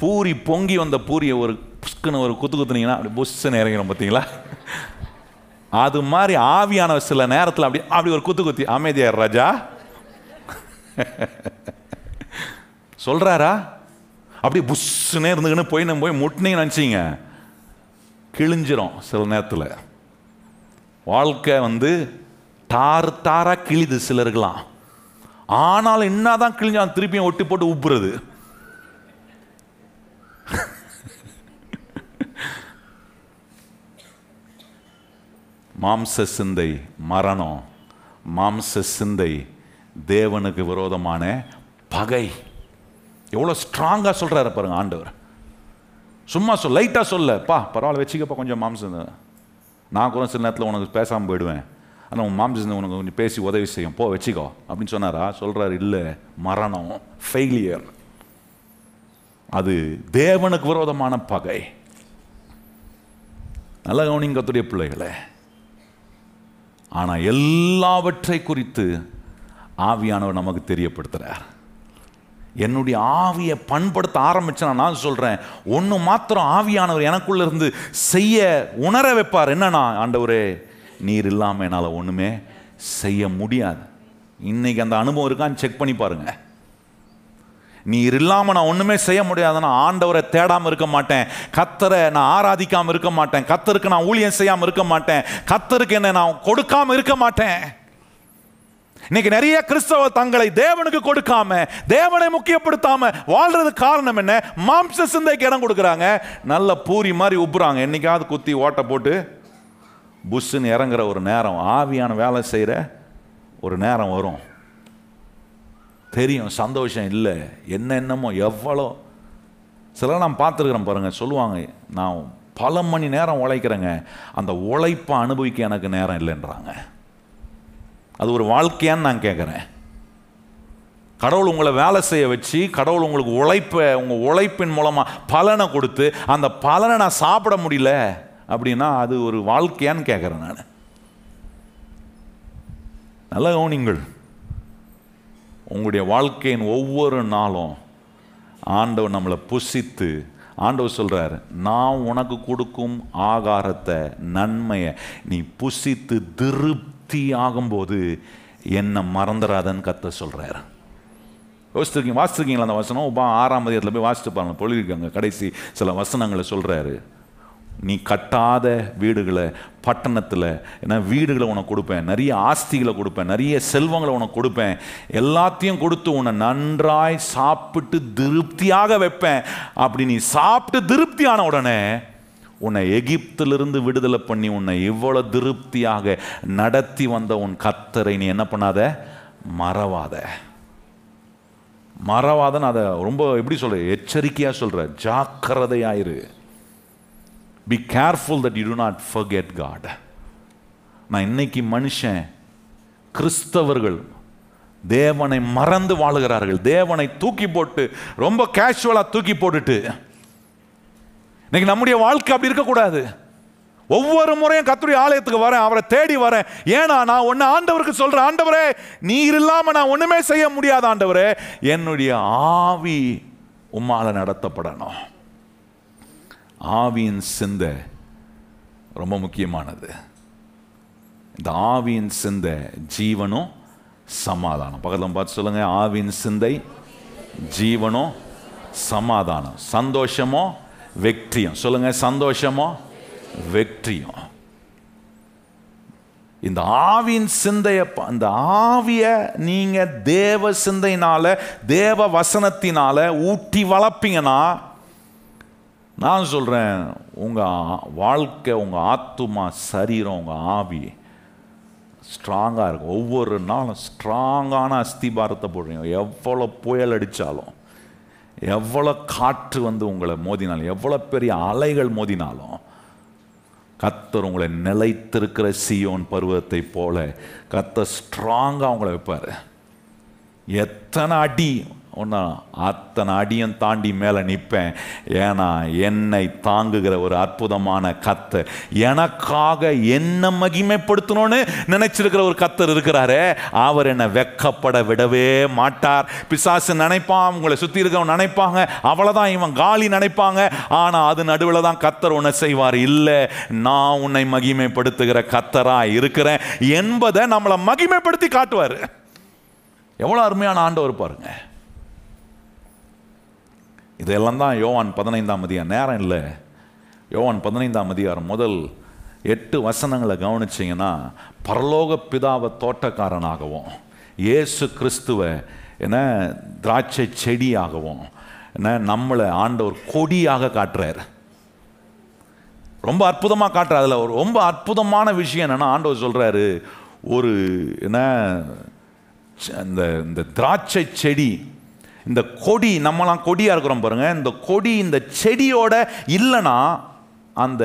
பூரி பொங்கி வந்த பூரியை ஒரு புஷ்குன்னு ஒரு குத்துனீங்கன்னா அப்படி புஷ்ஷுன்னு இறங்கிடும் பார்த்தீங்களா? அது மாதிரி ஆவியான சில நேரத்தில் அப்படி ஒரு குத்தி அமைதியார் ராஜா. சொல்றாரா? அப்படியே புஷ்ஷுன்னே இருந்துக்குன்னு போய் முட்டினீங்கன்னு நினச்சிங்க, கிழிஞ்சிரும். சில நேரத்தில் வாழ்க்கை டாரா கிழிது சிலருக்கெல்லாம். ஆனாலும் என்னதான் கிழிஞ்சான் திருப்பியும் ஒட்டி போட்டு உப்புறது. மாம்ச சிந்தை மரணம், மாம்ச சிந்தை தேவனுக்கு விரோதமான பகை. எவ்வளோ ஸ்ட்ராங்காக சொல்கிறாரு பாருங்க ஆண்டவர். சும்மா லைட்டாக சொல்லப்பா, பரவாயில்ல வச்சுக்கப்பா கொஞ்சம் மாம்சம், நான் கூட சில நேரத்தில் உனக்கு பேசாமல் போயிடுவேன், ஆனால் உன் மாம்சம் உனக்கு கொஞ்சம் பேசி உதவி செய்யும், போ வச்சுக்கோ அப்படின்னு சொன்னாரா? சொல்கிறாரு இல்லை, மரணம், ஃபெயிலியர், அது தேவனுக்கு விரோதமான பகை. நல்ல கவனிங்க கர்த்தருடைய பிள்ளைகளே. ஆனால் எல்லாவற்றை குறித்து ஆவியானவர் நமக்கு தெரியப்படுத்துகிறார். என்னுடைய ஆவியை பண்படுத்த ஆரம்பிச்சேன். நான் சொல்கிறேன், ஒன்று மாத்திரம் ஆவியானவர் எனக்குள்ள இருந்து செய்ய உணர வைப்பார். என்னன்னா, ஆண்டவரே நீர் இல்லாமல் என்னால் ஒன்றுமே செய்ய முடியாது. இன்னைக்கு அந்த அனுபவம் இருக்கான்னு செக் பண்ணி பாருங்க. நீர் இல்லாமல் நான் ஒன்றுமே செய்ய முடியாதுன்னா ஆண்டவரை தேடாமல் இருக்க மாட்டேன், கர்த்தரை நான் ஆராதிக்காமல் இருக்க மாட்டேன், கர்த்தருக்கு நான் ஊழியம் செய்யாமல் இருக்க மாட்டேன், கர்த்தருக்கு என்ன நான் கொடுக்காமல் இருக்க மாட்டேன். இன்னைக்கு நிறைய கிறிஸ்தவ தங்களை தேவனுக்கு கொடுக்காம, தேவனை முக்கியப்படுத்தாம வாழ்றது காரணம் என்ன? மாம்ச சிந்தைக்கு இடம் கொடுக்குறாங்க. நல்ல பூரி மாதிரி உப்புறாங்க. என்னைக்காவது குத்தி ஓட்ட போட்டு புஷ்ஷுன்னு இறங்குற ஒரு நேரம், ஆவியான வேலை செய்கிற ஒரு நேரம் வரும். தெரியும் சந்தோஷம் இல்லை, என்னென்னமோ எவ்வளோ. சில நான் பார்த்துருக்குறேன் பாருங்க, சொல்லுவாங்க நான் பல மணி நேரம் உழைக்கிறேங்க, அந்த உழைப்பை அனுபவிக்க எனக்கு நேரம் இல்லைன்றாங்க. அது ஒரு வாழ்க்கையான்னு நான் கேட்குறேன். கடவுள் உங்களை வேலை செய்ய வச்சு, கடவுள் உங்களுக்கு உங்கள் உழைப்பின் மூலமாக பலனை கொடுத்து, அந்த பலனை நான் சாப்பிட முடியல அப்படின்னா அது ஒரு வாழ்க்கையான்னு கேட்குறேன் நான். நல்ல கவனிங்கள், உங்களுடைய வாழ்க்கையின் ஒவ்வொரு நாளும் ஆண்டவர் நம்மளை புசித்து, ஆண்டவர் சொல்கிறார், நான் உனக்கு கொடுக்கும் ஆகாரத்தை, நன்மையை நீ புசித்து திருப்தி ஆகும்போது என்னை மறந்துடாதன்னு கர்த்தர் சொல்கிறார். வாசிச்சிருக்கீங்களா அந்த வசனம்? 6ஆம் அதிகாரத்தில் போய் வாசித்து பாருங்க, பொழுதுக்காங்க கடைசி சில வசனங்களை சொல்கிறாரு. நீ கட்டாத வீடுகளை பட்டணத்தில், ஏன்னா வீடுகளை உனக்கு கொடுப்பேன், நிறைய ஆஸ்திகளை கொடுப்பேன், நிறைய செல்வங்களை உனக்கு கொடுப்பேன், எல்லாத்தையும் கொடுத்து உன்னை நன்றாய் சாப்பிட்டு திருப்தியாக வைப்பேன். அப்படி நீ சாப்பிட்டு திருப்தியான உடனே உன்னை எகிப்திலிருந்து விடுதலை பண்ணி உன்னை இவ்வளோ திருப்தியாக நடத்தி வந்த உன் கர்த்தரை நீ என்ன பண்ணாத? மறவாதன்னு அதை ரொம்ப எப்படி சொல்ற, எச்சரிக்கையாக சொல்ற, ஜாக்கிரதையாயிரு. Be careful that you do not forget God. நான் இன்னைக்கு மனுஷன், கிறிஸ்தவர்கள் தேவனை மறந்து வாழுகிறார்கள். தேவனை தூக்கி போட்டு, ரொம்ப கேஷுவலாக தூக்கி போட்டுட்டு. இன்னைக்கு நம்முடைய வாழ்க்கை அப்படி இருக்கக்கூடாது. ஒவ்வொரு முறையும் கர்த்தருடைய ஆலயத்துக்கு வரேன், அவரை தேடி வரேன். ஏன்னா நான் ஒன்று ஆண்டவருக்கு சொல்றேன், ஆண்டவரே நீர் இல்லாமல் நான் ஒன்றுமே செய்ய முடியாது. ஆண்டவரே என்னுடைய ஆவி உம்மால நடத்தப்படணும். ஆவியின் சிந்தை ரொம்ப முக்கியமானது. இந்த ஆவியின் சிந்தை ஜீவனும் சமாதானம். பக்கத்தில் பார்த்து சொல்லுங்க, ஆவியின் சிந்தை ஜீவனும் சமாதானம். சந்தோஷமோ வெற்றியும். சொல்லுங்க, சந்தோஷமோ வெற்றியும். இந்த ஆவியின் சிந்தையை, இந்த ஆவியை நீங்க தேவ சிந்தையினால, தேவ வசனத்தினால ஊட்டி வளர்ப்பீங்கன்னா, நான் சொல்கிறேன், உங்கள் வாழ்க்கை, உங்கள் ஆத்துமா, சரீரம், உங்கள் ஆவி ஸ்ட்ராங்காக இருக்கும். ஒவ்வொரு நாளும் ஸ்ட்ராங்கான அஸ்திபாரத்தை போடுறீங்க. எவ்வளோ புயல் அடித்தாலும், எவ்வளோ காற்று உங்களை மோதினாலும், எவ்வளோ பெரிய அலைகள் மோதினாலும், கர்த்தர் உங்களை நிலைத்திருக்கிற சீயோன் பருவத்தை போல கர்த்தர் ஸ்ட்ராங்காக உங்களை வைப்பார். எத்தனை அடி ஒன்றா அத்தனை அடியும் தாண்டி மேலே நிற்பேன். ஏன்னா என்னை தாங்குகிற ஒரு அற்புதமான கர்த்தர், எனக்காக என்ன மகிமைப்படுத்தணும்னு நினைச்சிருக்கிற ஒரு கர்த்தர் இருக்கிறாரே, அவர் என்னை வெக்கப்பட விடவே மாட்டார். பிசாசு நினைப்பான், உங்களை சுற்றி இருக்கவங்க நினைப்பாங்க, அவ்வளோதான் இவன் காலி நினைப்பாங்க. ஆனால் அது நடுவில் தான் கர்த்தர் உன்னை செய்வார். இல்லை, நான் உன்னை மகிமைப்படுத்துகிற கர்த்தராக இருக்கிறேன் என்பதை நம்மளை மகிமைப்படுத்தி காட்டுவார். எவ்வளோ அருமையான ஆண்டவர் பாருங்க. இதெல்லாம் தான் யோவான் 15ஆம் அதிகாரம். நேரம் இல்லை. யோவான் 15ஆம் அதிகாரம் முதல் 8 வசனங்களை கவனிச்சிங்கன்னா, பரலோக பிதாவை தோட்டக்காரனாகவும் இயேசு கிறிஸ்துவை என்ன திராட்சை செடியாகவும் என்ன நம்மளை ஆண்டவர் கொடியாக காட்டுறார். ரொம்ப அற்புதமாக காட்டுறார். அதில் ஒரு ரொம்ப அற்புதமான விஷயம் என்னென்னா, ஆண்டவர் சொல்கிறாரு, ஒரு என்ன இந்த திராட்சை செடி, இந்த கொடி, நம்மளாம் கொடியாக இருக்கிறோம் பாருங்க, இந்த கொடி இந்த செடியோட இல்லைன்னா அந்த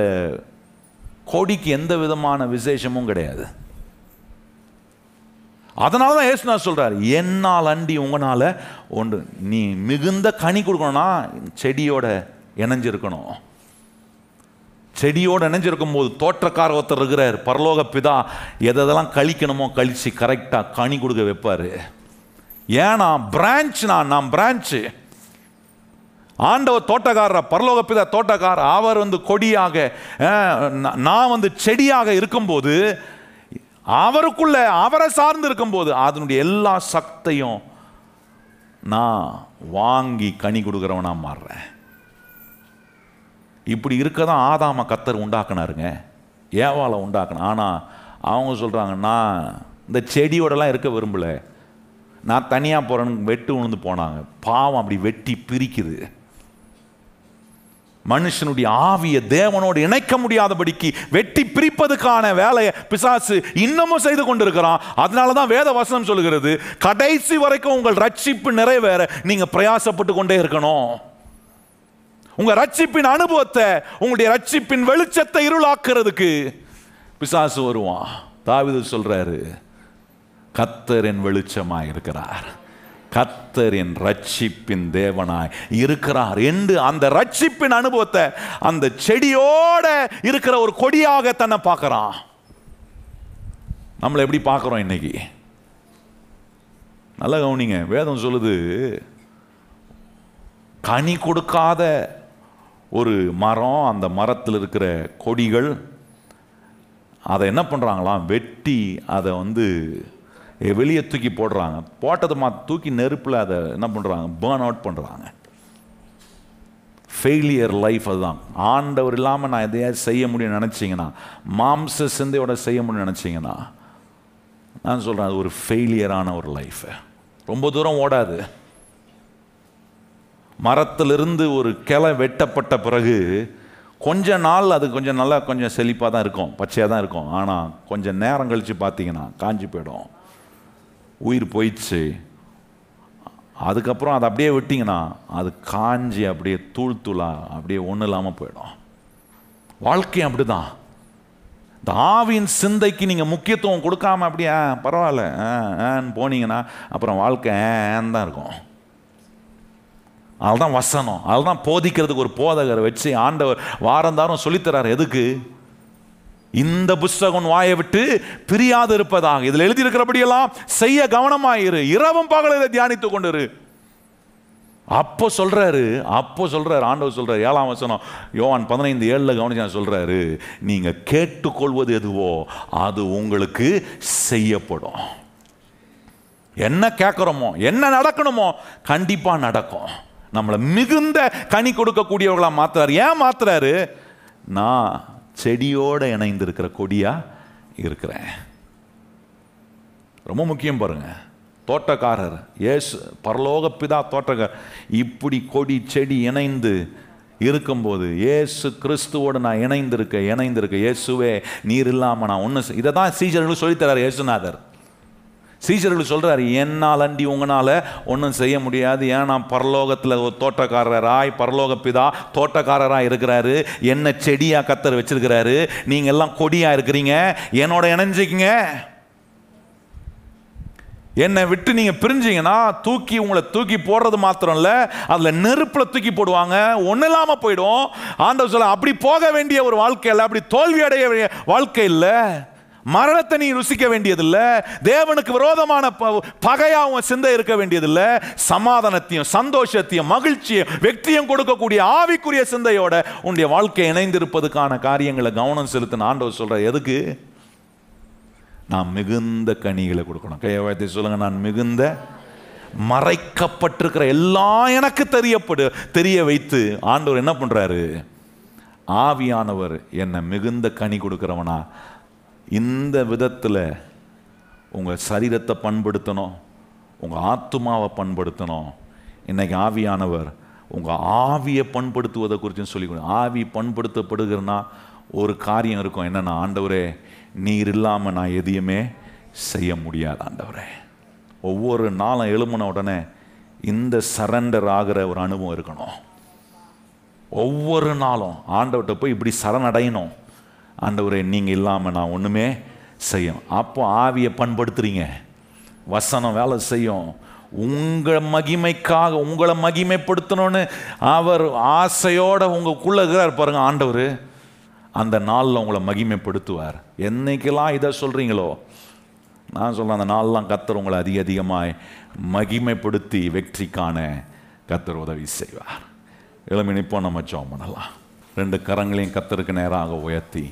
கொடிக்கு எந்த விதமான விசேஷமும் கிடையாது. அதனால தான் இயேசு சொல்றாரு, என்னால் அண்டி உங்களால் ஒன்று, நீ மிகுந்த கனி கொடுக்கணும்னா செடியோட இணைஞ்சிருக்கணும். செடியோடு இணைஞ்சிருக்கும் போது தோற்றக்கார ஒருத்தர் இருக்கிறார், பரலோக பிதா எதெல்லாம் கழிக்கணுமோ கழிச்சு கரெக்டாக கனி கொடுக்க வைப்பார். ஏன்னா பிரான்ச், நான் பிரான்ச்சு. ஆண்டவர் தோட்டக்காரர், பரலோக பிதா தோட்டக்காரர், அவர் கொடியாக, நான் செடியாக இருக்கும்போது, அவருக்குள்ள அவரை சார்ந்து இருக்கும்போது அதனுடைய எல்லா சக்தியும் நான் வாங்கி கனி கொடுக்குறவனா மாறுறேன். இப்படி இருக்க தான் ஆதாம கர்த்தர் உண்டாக்குனாருங்க, ஏவாளை உண்டாக்குன. ஆனால் அவங்க சொல்கிறாங்க, நான் இந்த செடியோடலாம் இருக்க விரும்பலை, நான் தனியாக போகிறேன்னு வெட்டு உணர்ந்து போனாங்க. பாவம் அப்படி வெட்டி பிரிக்குது. மனுஷனுடைய ஆவியை தேவனோடு இணைக்க முடியாதபடிக்கு வெட்டி பிரிப்பதுக்கான வேலையை பிசாசு இன்னமும் செய்து கொண்டிருக்கிறான். அதனால தான் வேத வசனம் சொல்லுகிறது, கடைசி வரைக்கும் உங்கள் ரட்சிப்பு நிறைவேற நீங்க பிரயாசப்பட்டு கொண்டே இருக்கணும். உங்க ரட்சிப்பின் அனுபவத்தை, உங்களுடைய ரட்சிப்பின் வெளிச்சத்தை இருளாக்குறதுக்கு பிசாசு வருவான். தாவீது சொல்றாரு, கர்த்தர் என் வெளிச்சமாய் இருக்கிறார், கர்த்தர் என் ரட்சிப்பின் தேவனாய் இருக்கிறார் என்று அந்த ரட்சிப்பின் அனுபவத்தை அந்த செடியோட இருக்கிற ஒரு கொடியாக தன்னை பார்க்கிறான். நம்மளை எப்படி பார்க்கிறோம் இன்னைக்கு? நல்லா கவனிங்க. வேதம் சொல்லுது, கனி கொடுக்காத ஒரு மரம், அந்த மரத்தில் இருக்கிற கொடிகள் அதை என்ன பண்ணுறாங்களாம், வெட்டி அதை வெளியே தூக்கி போடுறாங்க. போட்டதை தூக்கி நெருப்பில் அதை என்ன பண்ணுறாங்க, பேர்ன் அவுட் பண்ணுறாங்க. Failure life. அதுதான், ஆண்டவர் இல்லாமல் நான் எதையாவது செய்ய முடியும்னு நினச்சிங்கன்னா, மாம்ச சிந்தையோட செய்ய முடியும்னு நினச்சிங்கன்னா, நான் சொல்கிறேன் அது ஒரு ஃபெயிலியரான ஒரு லைஃப். ரொம்ப தூரம் ஓடாது. மரத்திலிருந்து ஒரு கிளை வெட்டப்பட்ட பிறகு கொஞ்ச நாள் அது கொஞ்சம் நல்லா கொஞ்சம் செழிப்பாக தான் இருக்கும், பச்சையாக தான் இருக்கும். ஆனால் கொஞ்சம் நேரம் கழித்து பார்த்தீங்கன்னா காஞ்சி போயிடும், உயிர் போயிடுச்சு. அதுக்கப்புறம் அதை அப்படியே விட்டிங்கன்னா அது காஞ்சி அப்படியே தூள் தூளாக அப்படியே ஒன்றும் இல்லாமல் போயிடும். வாழ்க்கை அப்படி தான். இந்த ஆவியின் சிந்தைக்கு நீங்கள் முக்கியத்துவம் கொடுக்காம அப்படியே பரவாயில்ல போனீங்கன்னா அப்புறம் வாழ்க்கை தான் இருக்கும். அதுதான் வசனம். அதுதான் போதிக்கிறதுக்கு ஒரு போதகரை வச்சு ஆண்டவர் வாரந்தாரம் சொல்லித்தரார். எதுக்கு? இந்த புஸ்தகம் வாயை விட்டு பிரியாது இருப்பதாக. இதில் எழுதியிருக்கிறபடியெல்லாம் செய்ய கவனமாயிரு, இரவும் பகலும் இதை தியானித்துக் கொண்டிரு. அப்போ சொல்றாரு ஆண்டவர் சொல்றாரு, 7ஆம் வசனம் யோவான் 15:7 கவனிச்சா சொல்றாரு, நீங்க கேட்டுக்கொள்வது எதுவோ அது உங்களுக்கு செய்யப்படும். என்ன கேட்கிறோமோ, என்ன நடக்கணுமோ கண்டிப்பா நடக்கும். நம்மளை மிகுந்த கனி கொடுக்கக்கூடியவர்களா மாத்துறாரு. ஏன் மாத்துறாரு? நான் செடியோட இணைந்திருக்கிற கொடியா இருக்கிறேன். ரொம்ப முக்கியம் பாருங்க. தோட்டக்காரர் இயேசு, பரலோக பிதா தோட்டக்காரர். இப்படி கொடி செடி இணைந்து இருக்கும்போது இயேசு கிறிஸ்துவோடு நான் இணைந்திருக்க இயேசுவே நீர் இல்லாமல் நான் ஒன்று. இதை தான் சீஷர்களுக்கு சொல்லித்தரார் இயேசுநாதர். சீஷர்கள் சொல்றாரு, என்னால் அண்டி உங்களால் ஒன்றும் செய்ய முடியாது. ஏன்னா பரலோகத்தில் ஒரு தோட்டக்காரராய், பரலோக பிதா தோட்டக்காரராக இருக்கிறாரு, என்ன செடியாக கர்த்தர் வச்சிருக்கிறாரு, நீங்கள் எல்லாம் கொடியாக இருக்கிறீங்க, என்னோட இணைஞ்சிக்கிங்க. என்னை விட்டு நீங்கள் பிரிஞ்சிங்கன்னா உங்களை தூக்கி போடுறது மாத்திரம் இல்லை, அதில் நெருப்பில் தூக்கி போடுவாங்க, ஒன்றும் இல்லாமல் போயிடும். ஆண்டவர் சொல்ல, அப்படி போக வேண்டிய ஒரு வாழ்க்கை இல்லை, அப்படி தோல்வி அடைய வேண்டிய வாழ்க்கை இல்லை. மரணத்தை நீ ருசிக்க வேண்டியதில்லை, தேவனுக்கு விரோதமான பகையாவும் சிந்தை இருக்க வேண்டியதில்லை. சமாதானத்தையும் சந்தோஷத்தையும் மகிழ்ச்சியும் வெற்றியும் கொடுக்கக்கூடிய ஆவிக்குரிய சிந்தையோட உன்னுடைய வாழ்க்கை இணைந்திருப்பதுக்கான காரியங்களை கவனம் செலுத்தின ஆண்டவர் சொல்ற. எதுக்கு? நான் மிகுந்த கனிகளை கொடுக்கணும். கையை வைத்து சொல்லுங்க, நான் மிகுந்த. மறைக்கப்பட்டிருக்கிற எல்லாம் எனக்கு தெரிய வைத்து ஆண்டவர் என்ன பண்றாரு? ஆவியானவர் என்னை மிகுந்த கனி கொடுக்கிறவனா இந்த விதத்தில் உங்கள் சரீரத்தை பண்படுத்தணும், உங்கள் ஆத்துமாவை பண்படுத்தணும். இன்னைக்கு ஆவியானவர் உங்கள் ஆவியை பண்படுத்துவதை குறித்து சொல்லிக்கணும். ஆவி பண்படுத்தப்படுகிறனா ஒரு காரியம் இருக்கும், என்னென்னா, ஆண்டவரே நீர் இல்லாமல் நான் எதையுமே செய்ய முடியாது ஆண்டவரே. ஒவ்வொரு நாளும் எழும்பின உடனே இந்த சரண்டர் ஆகிற ஒரு அனுபவம் இருக்கணும். ஒவ்வொரு நாளும் ஆண்டவர்கிட்ட போய் இப்படி சரணடையணும். ஆண்டவரே நீங்கள் இல்லாமல் நான் ஒன்றுமே செய்யும். அப்போ ஆவியை பண்படுத்துறீங்க, வசனம் வேலை செய்யும். உங்கள் மகிமைக்காக உங்களை மகிமைப்படுத்தணும்னு அவர் ஆசையோடு உங்களுக்குள்ளே இருக்கிறார் பாருங்க ஆண்டவர். அந்த நாளில் உங்களை மகிமைப்படுத்துவார். என்னைக்கெல்லாம் இதை சொல்கிறீங்களோ, நான் சொல்கிறேன், அந்த நாளெலாம் கர்த்தர் உங்களை அதிகமாய் மகிமைப்படுத்தி வெற்றிக்கான கர்த்தர் உதவி செய்வார். இளமினிப்போ நம்ம ஜெபம் பண்ணலாம். 2 கரங்களையும் கர்த்தருக்கு நேராக உயர்த்தி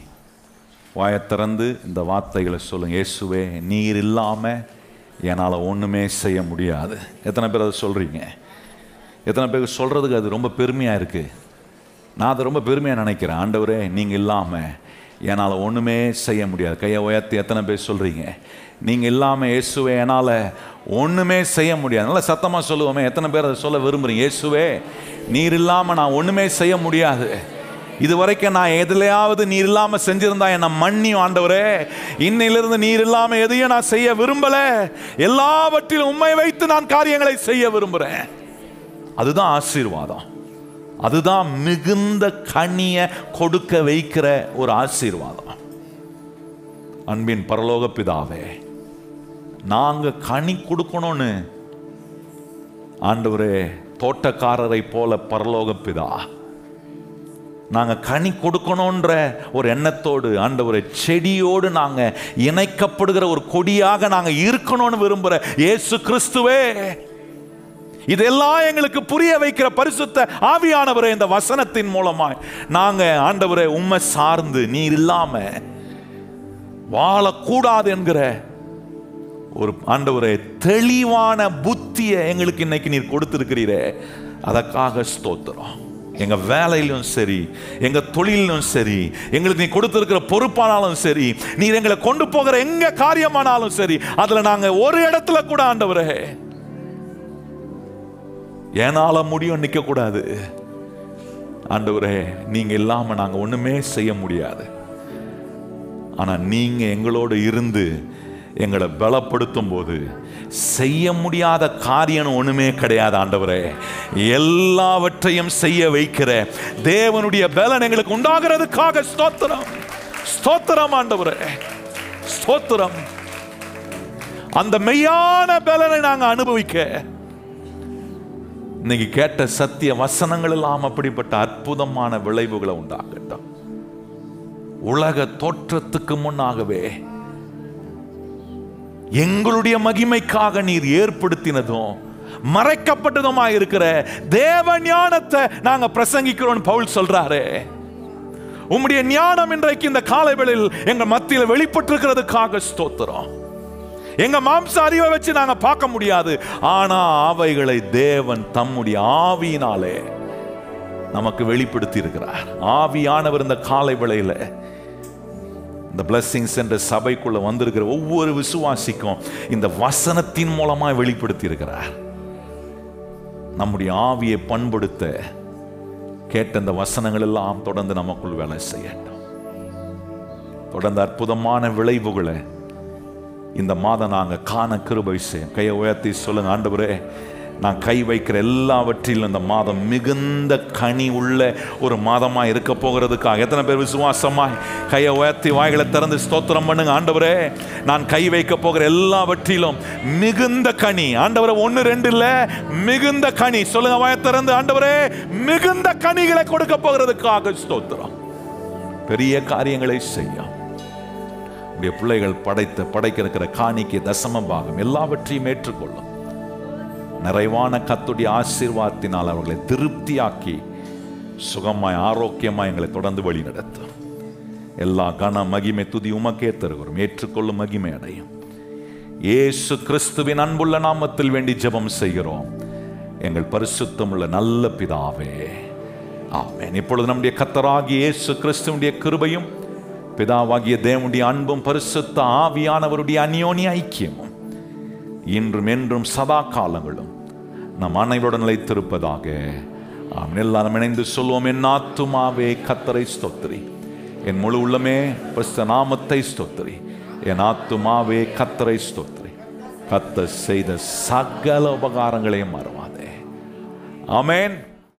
வாயை திறந்து இந்த வார்த்தைகளை சொல்லுங்க. இயேசுவே நீர் இல்லாமல் என்னால் ஒன்றுமே செய்ய முடியாது. எத்தனை பேர் அதை சொல்கிறீங்க? எத்தனை பேருக்கு சொல்கிறதுக்கு அது ரொம்ப பெருமையாக இருக்குது? நான் அதை ரொம்ப பெருமையாக நினைக்கிறேன். ஆண்டவரே நீங்கள் இல்லாமல் என்னால் ஒன்றுமே செய்ய முடியாது. கையை உயர்த்தி எத்தனை பேர் சொல்கிறீங்க? நீங்கள் இல்லாமல் இயேசுவே என்னால் ஒன்றுமே செய்ய முடியாது. நல்லா சத்தமாக சொல்லுவோமே. எத்தனை பேர் அதை சொல்ல விரும்புகிறீங்க? இயேசுவே நீர் இல்லாமல் நான் ஒன்றுமே செய்ய முடியாது. இது வரைக்கும் நான் எதுலையாவது நீர் இல்லாமல் செஞ்சிருந்தா என்னை மன்னியும் ஆண்டவரே. இன்னிலிருந்து நீர் இல்லாமல் எதையும் நான் செய்ய விரும்பலை. எல்லாவற்றிலும் உம்மை வைத்து நான் காரியங்களை செய்ய விரும்புகிறேன். அதுதான் ஆசீர்வாதம். அதுதான் மிகுந்த கனியை கொடுக்க வைக்கிற ஒரு ஆசீர்வாதம். அன்பின் பரலோக பிதாவே, நாங்கள் கனி கொடுக்கணும்னு ஆண்டவரே தோட்டக்காரரை போல பரலோக பிதா நாங்கள் கனி கொடுக்கணுன்ற ஒரு எண்ணத்தோடு ஆண்டவரே செடியோடு நாங்கள் இணைக்கப்படுகிற ஒரு கொடியாக நாங்கள் இருக்கணும்னு விரும்புகிற இயேசு கிறிஸ்துவே, இதெல்லாம் எங்களுக்கு புரிய வைக்கிற பரிசுத்த ஆவியானவரே, இந்த வசனத்தின் மூலமாய் நாங்கள் ஆண்டவரே உம்மை சார்ந்து நீர் இல்லாமல் வாழக்கூடாது என்கிற ஒரு ஆண்டவரே தெளிவான புத்தியை எங்களுக்கு இன்னைக்கு நீர் கொடுத்திருக்கிறீரே, அதற்காக ஸ்தோத்திரம். எங்கள் வேலையிலும் சரி, எங்கள் தொழிலும் சரி, எங்களுக்கு நீ கொடுத்திருக்கிற பொறுப்பானாலும் சரி, நீர் எங்களை கொண்டு போகிற எங்க காரியமானாலும் சரி, அதில் நாங்கள் ஒரு இடத்துல கூட ஆண்டவரே ஏனால முடியும் நிற்கக்கூடாது. ஆண்டவரே நீங்க இல்லாமல் நாங்கள் ஒன்றுமே செய்ய முடியாது. ஆனால் நீங்க எங்களோடு இருந்து எங்களை பலப்படுத்தும் போது செய்ய முடியாத காரியம் ஒண்ணுமே கிடையாது. ஆண்டவரே எல்லாவற்றையும் செய்ய வைக்கிற தேவனுடைய பலன் எங்களுக்கு உண்டாகிறதுக்காக ஸ்தோத்திரம், ஸ்தோத்திரம் ஆண்டவரே, ஸ்தோத்திரம். அந்த மெய்யான பலனை நாங்கள் அனுபவிக்க இன்னைக்கு கேட்ட சத்திய வசனங்கள் எல்லாம் அப்படிப்பட்ட அற்புதமான விளைவுகளை உண்டாகட்டும். உலக தோற்றத்துக்கு முன்னாகவே எங்களுடைய மகிமைக்காக நீர் ஏற்படுத்தினதும் மறைக்கப்பட்டதுமாய் இருக்கிற தேவ ஞானத்தை நாங்க பிரசங்கிக்கிறோம். பவுல் சொல்றாரு, உம்முடைய ஞானம் இன்றைக்கு இந்த காலைவேளையில் எங்க மத்தியில் வெளிப்பட்டிருக்கிறதுக்காக ஸ்தோத்திரம். எங்க மாம்ச அறிவை வச்சு நாங்க பார்க்க முடியாது, ஆனா அவைகளை தேவன் தம்முடைய ஆவியினாலே நமக்கு வெளிப்படுத்தி இருக்கிறார். ஆவியானவர் இந்த காலை வேளையில இந்த பிளஸிங்ஸ் என்ற சபைக்குள்ள வந்திருக்கிற ஒவ்வொரு விசுவாசிக்கும் இந்த வசனத்தின் மூலமா வெளிப்படுத்தி இருக்கிறார். நம்முடைய ஆவியை பண்படுத்த கேட்ட இந்த வசனங்கள் எல்லாம் தொடர்ந்து நமக்குள் வேலை செய்யட்டும். தொடர்ந்து அற்புதமான விளைவுகளை இந்த மாதம் நாங்கள் காண கிருபை செய்யும். கையை உயர்த்தி சொல்லுங்க, ஆண்டவரே நான் கை வைக்கிற எல்லாவற்றிலும் இந்த மாதம் மிகுந்த கனி உள்ள ஒரு மாதமாக இருக்க போகிறதுக்காக எத்தனை பேர் விசுவாசமாய் கையை உயர்த்தி வாய்களை திறந்து ஸ்தோத்திரம் பண்ணுங்க. ஆண்டவரே நான் கை வைக்க போகிற எல்லாவற்றிலும் மிகுந்த கனி, ஆண்டவரே 1 2 இல்லை, மிகுந்த கனி சொல்லுங்க. வாயை திறந்து ஆண்டவரே மிகுந்த கனிகளை கொடுக்க போகிறதுக்காக ஸ்தோத்திரம். பெரிய காரியங்களை செய்யும். உடைய பிள்ளைகள் படைக்கிற காணிக்கை தசம பாகம் எல்லாவற்றையும் ஏற்றுக்கொள்ளும். நிறைவான கர்த்தருடைய ஆசீர்வாதத்தினால் அவர்களை திருப்தியாக்கி சுகமாய் ஆரோக்கியமாய் எங்களை தொடர்ந்து வழி நடத்தும். எல்லா கன மகிமை துதி உமக்கே தருகிறோம். ஏற்றுக்கொள்ளும் மகிமை அடையும் இயேசு கிறிஸ்துவின் அன்புள்ள நாமத்தில் வேண்டி ஜெபம் செய்கிறோம் எங்கள் பரிசுத்தமுள்ள நல்ல பிதாவே, ஆமென். இப்பொழுது நம்முடைய கர்த்தராகிய இயேசு கிறிஸ்துவினுடைய கிருபையும் பிதாவாகிய தேவனுடைய அன்பும் பரிசுத்த ஆவியானவருடைய அந்யோன்ய ஐக்கியமும் இன்றும் என்றும் சதா காலங்களும் நம் அனைவருடன் நிலைத்திருப்பதாக. ஆமென். எல்லாரும் இணைந்து சொல்வோம். என் ஆத்துமாவே கர்த்தரை ஸ்தோத்திரி, என் முழு உள்ளமே பரிசுத்த நாமத்தை ஸ்தோத்திரி. என் ஆத்துமாவே கர்த்தரை ஸ்தோத்திரி, கர்த்தர் செய்த சகல உபகாரங்களையும் மறவாதே. ஆமென்.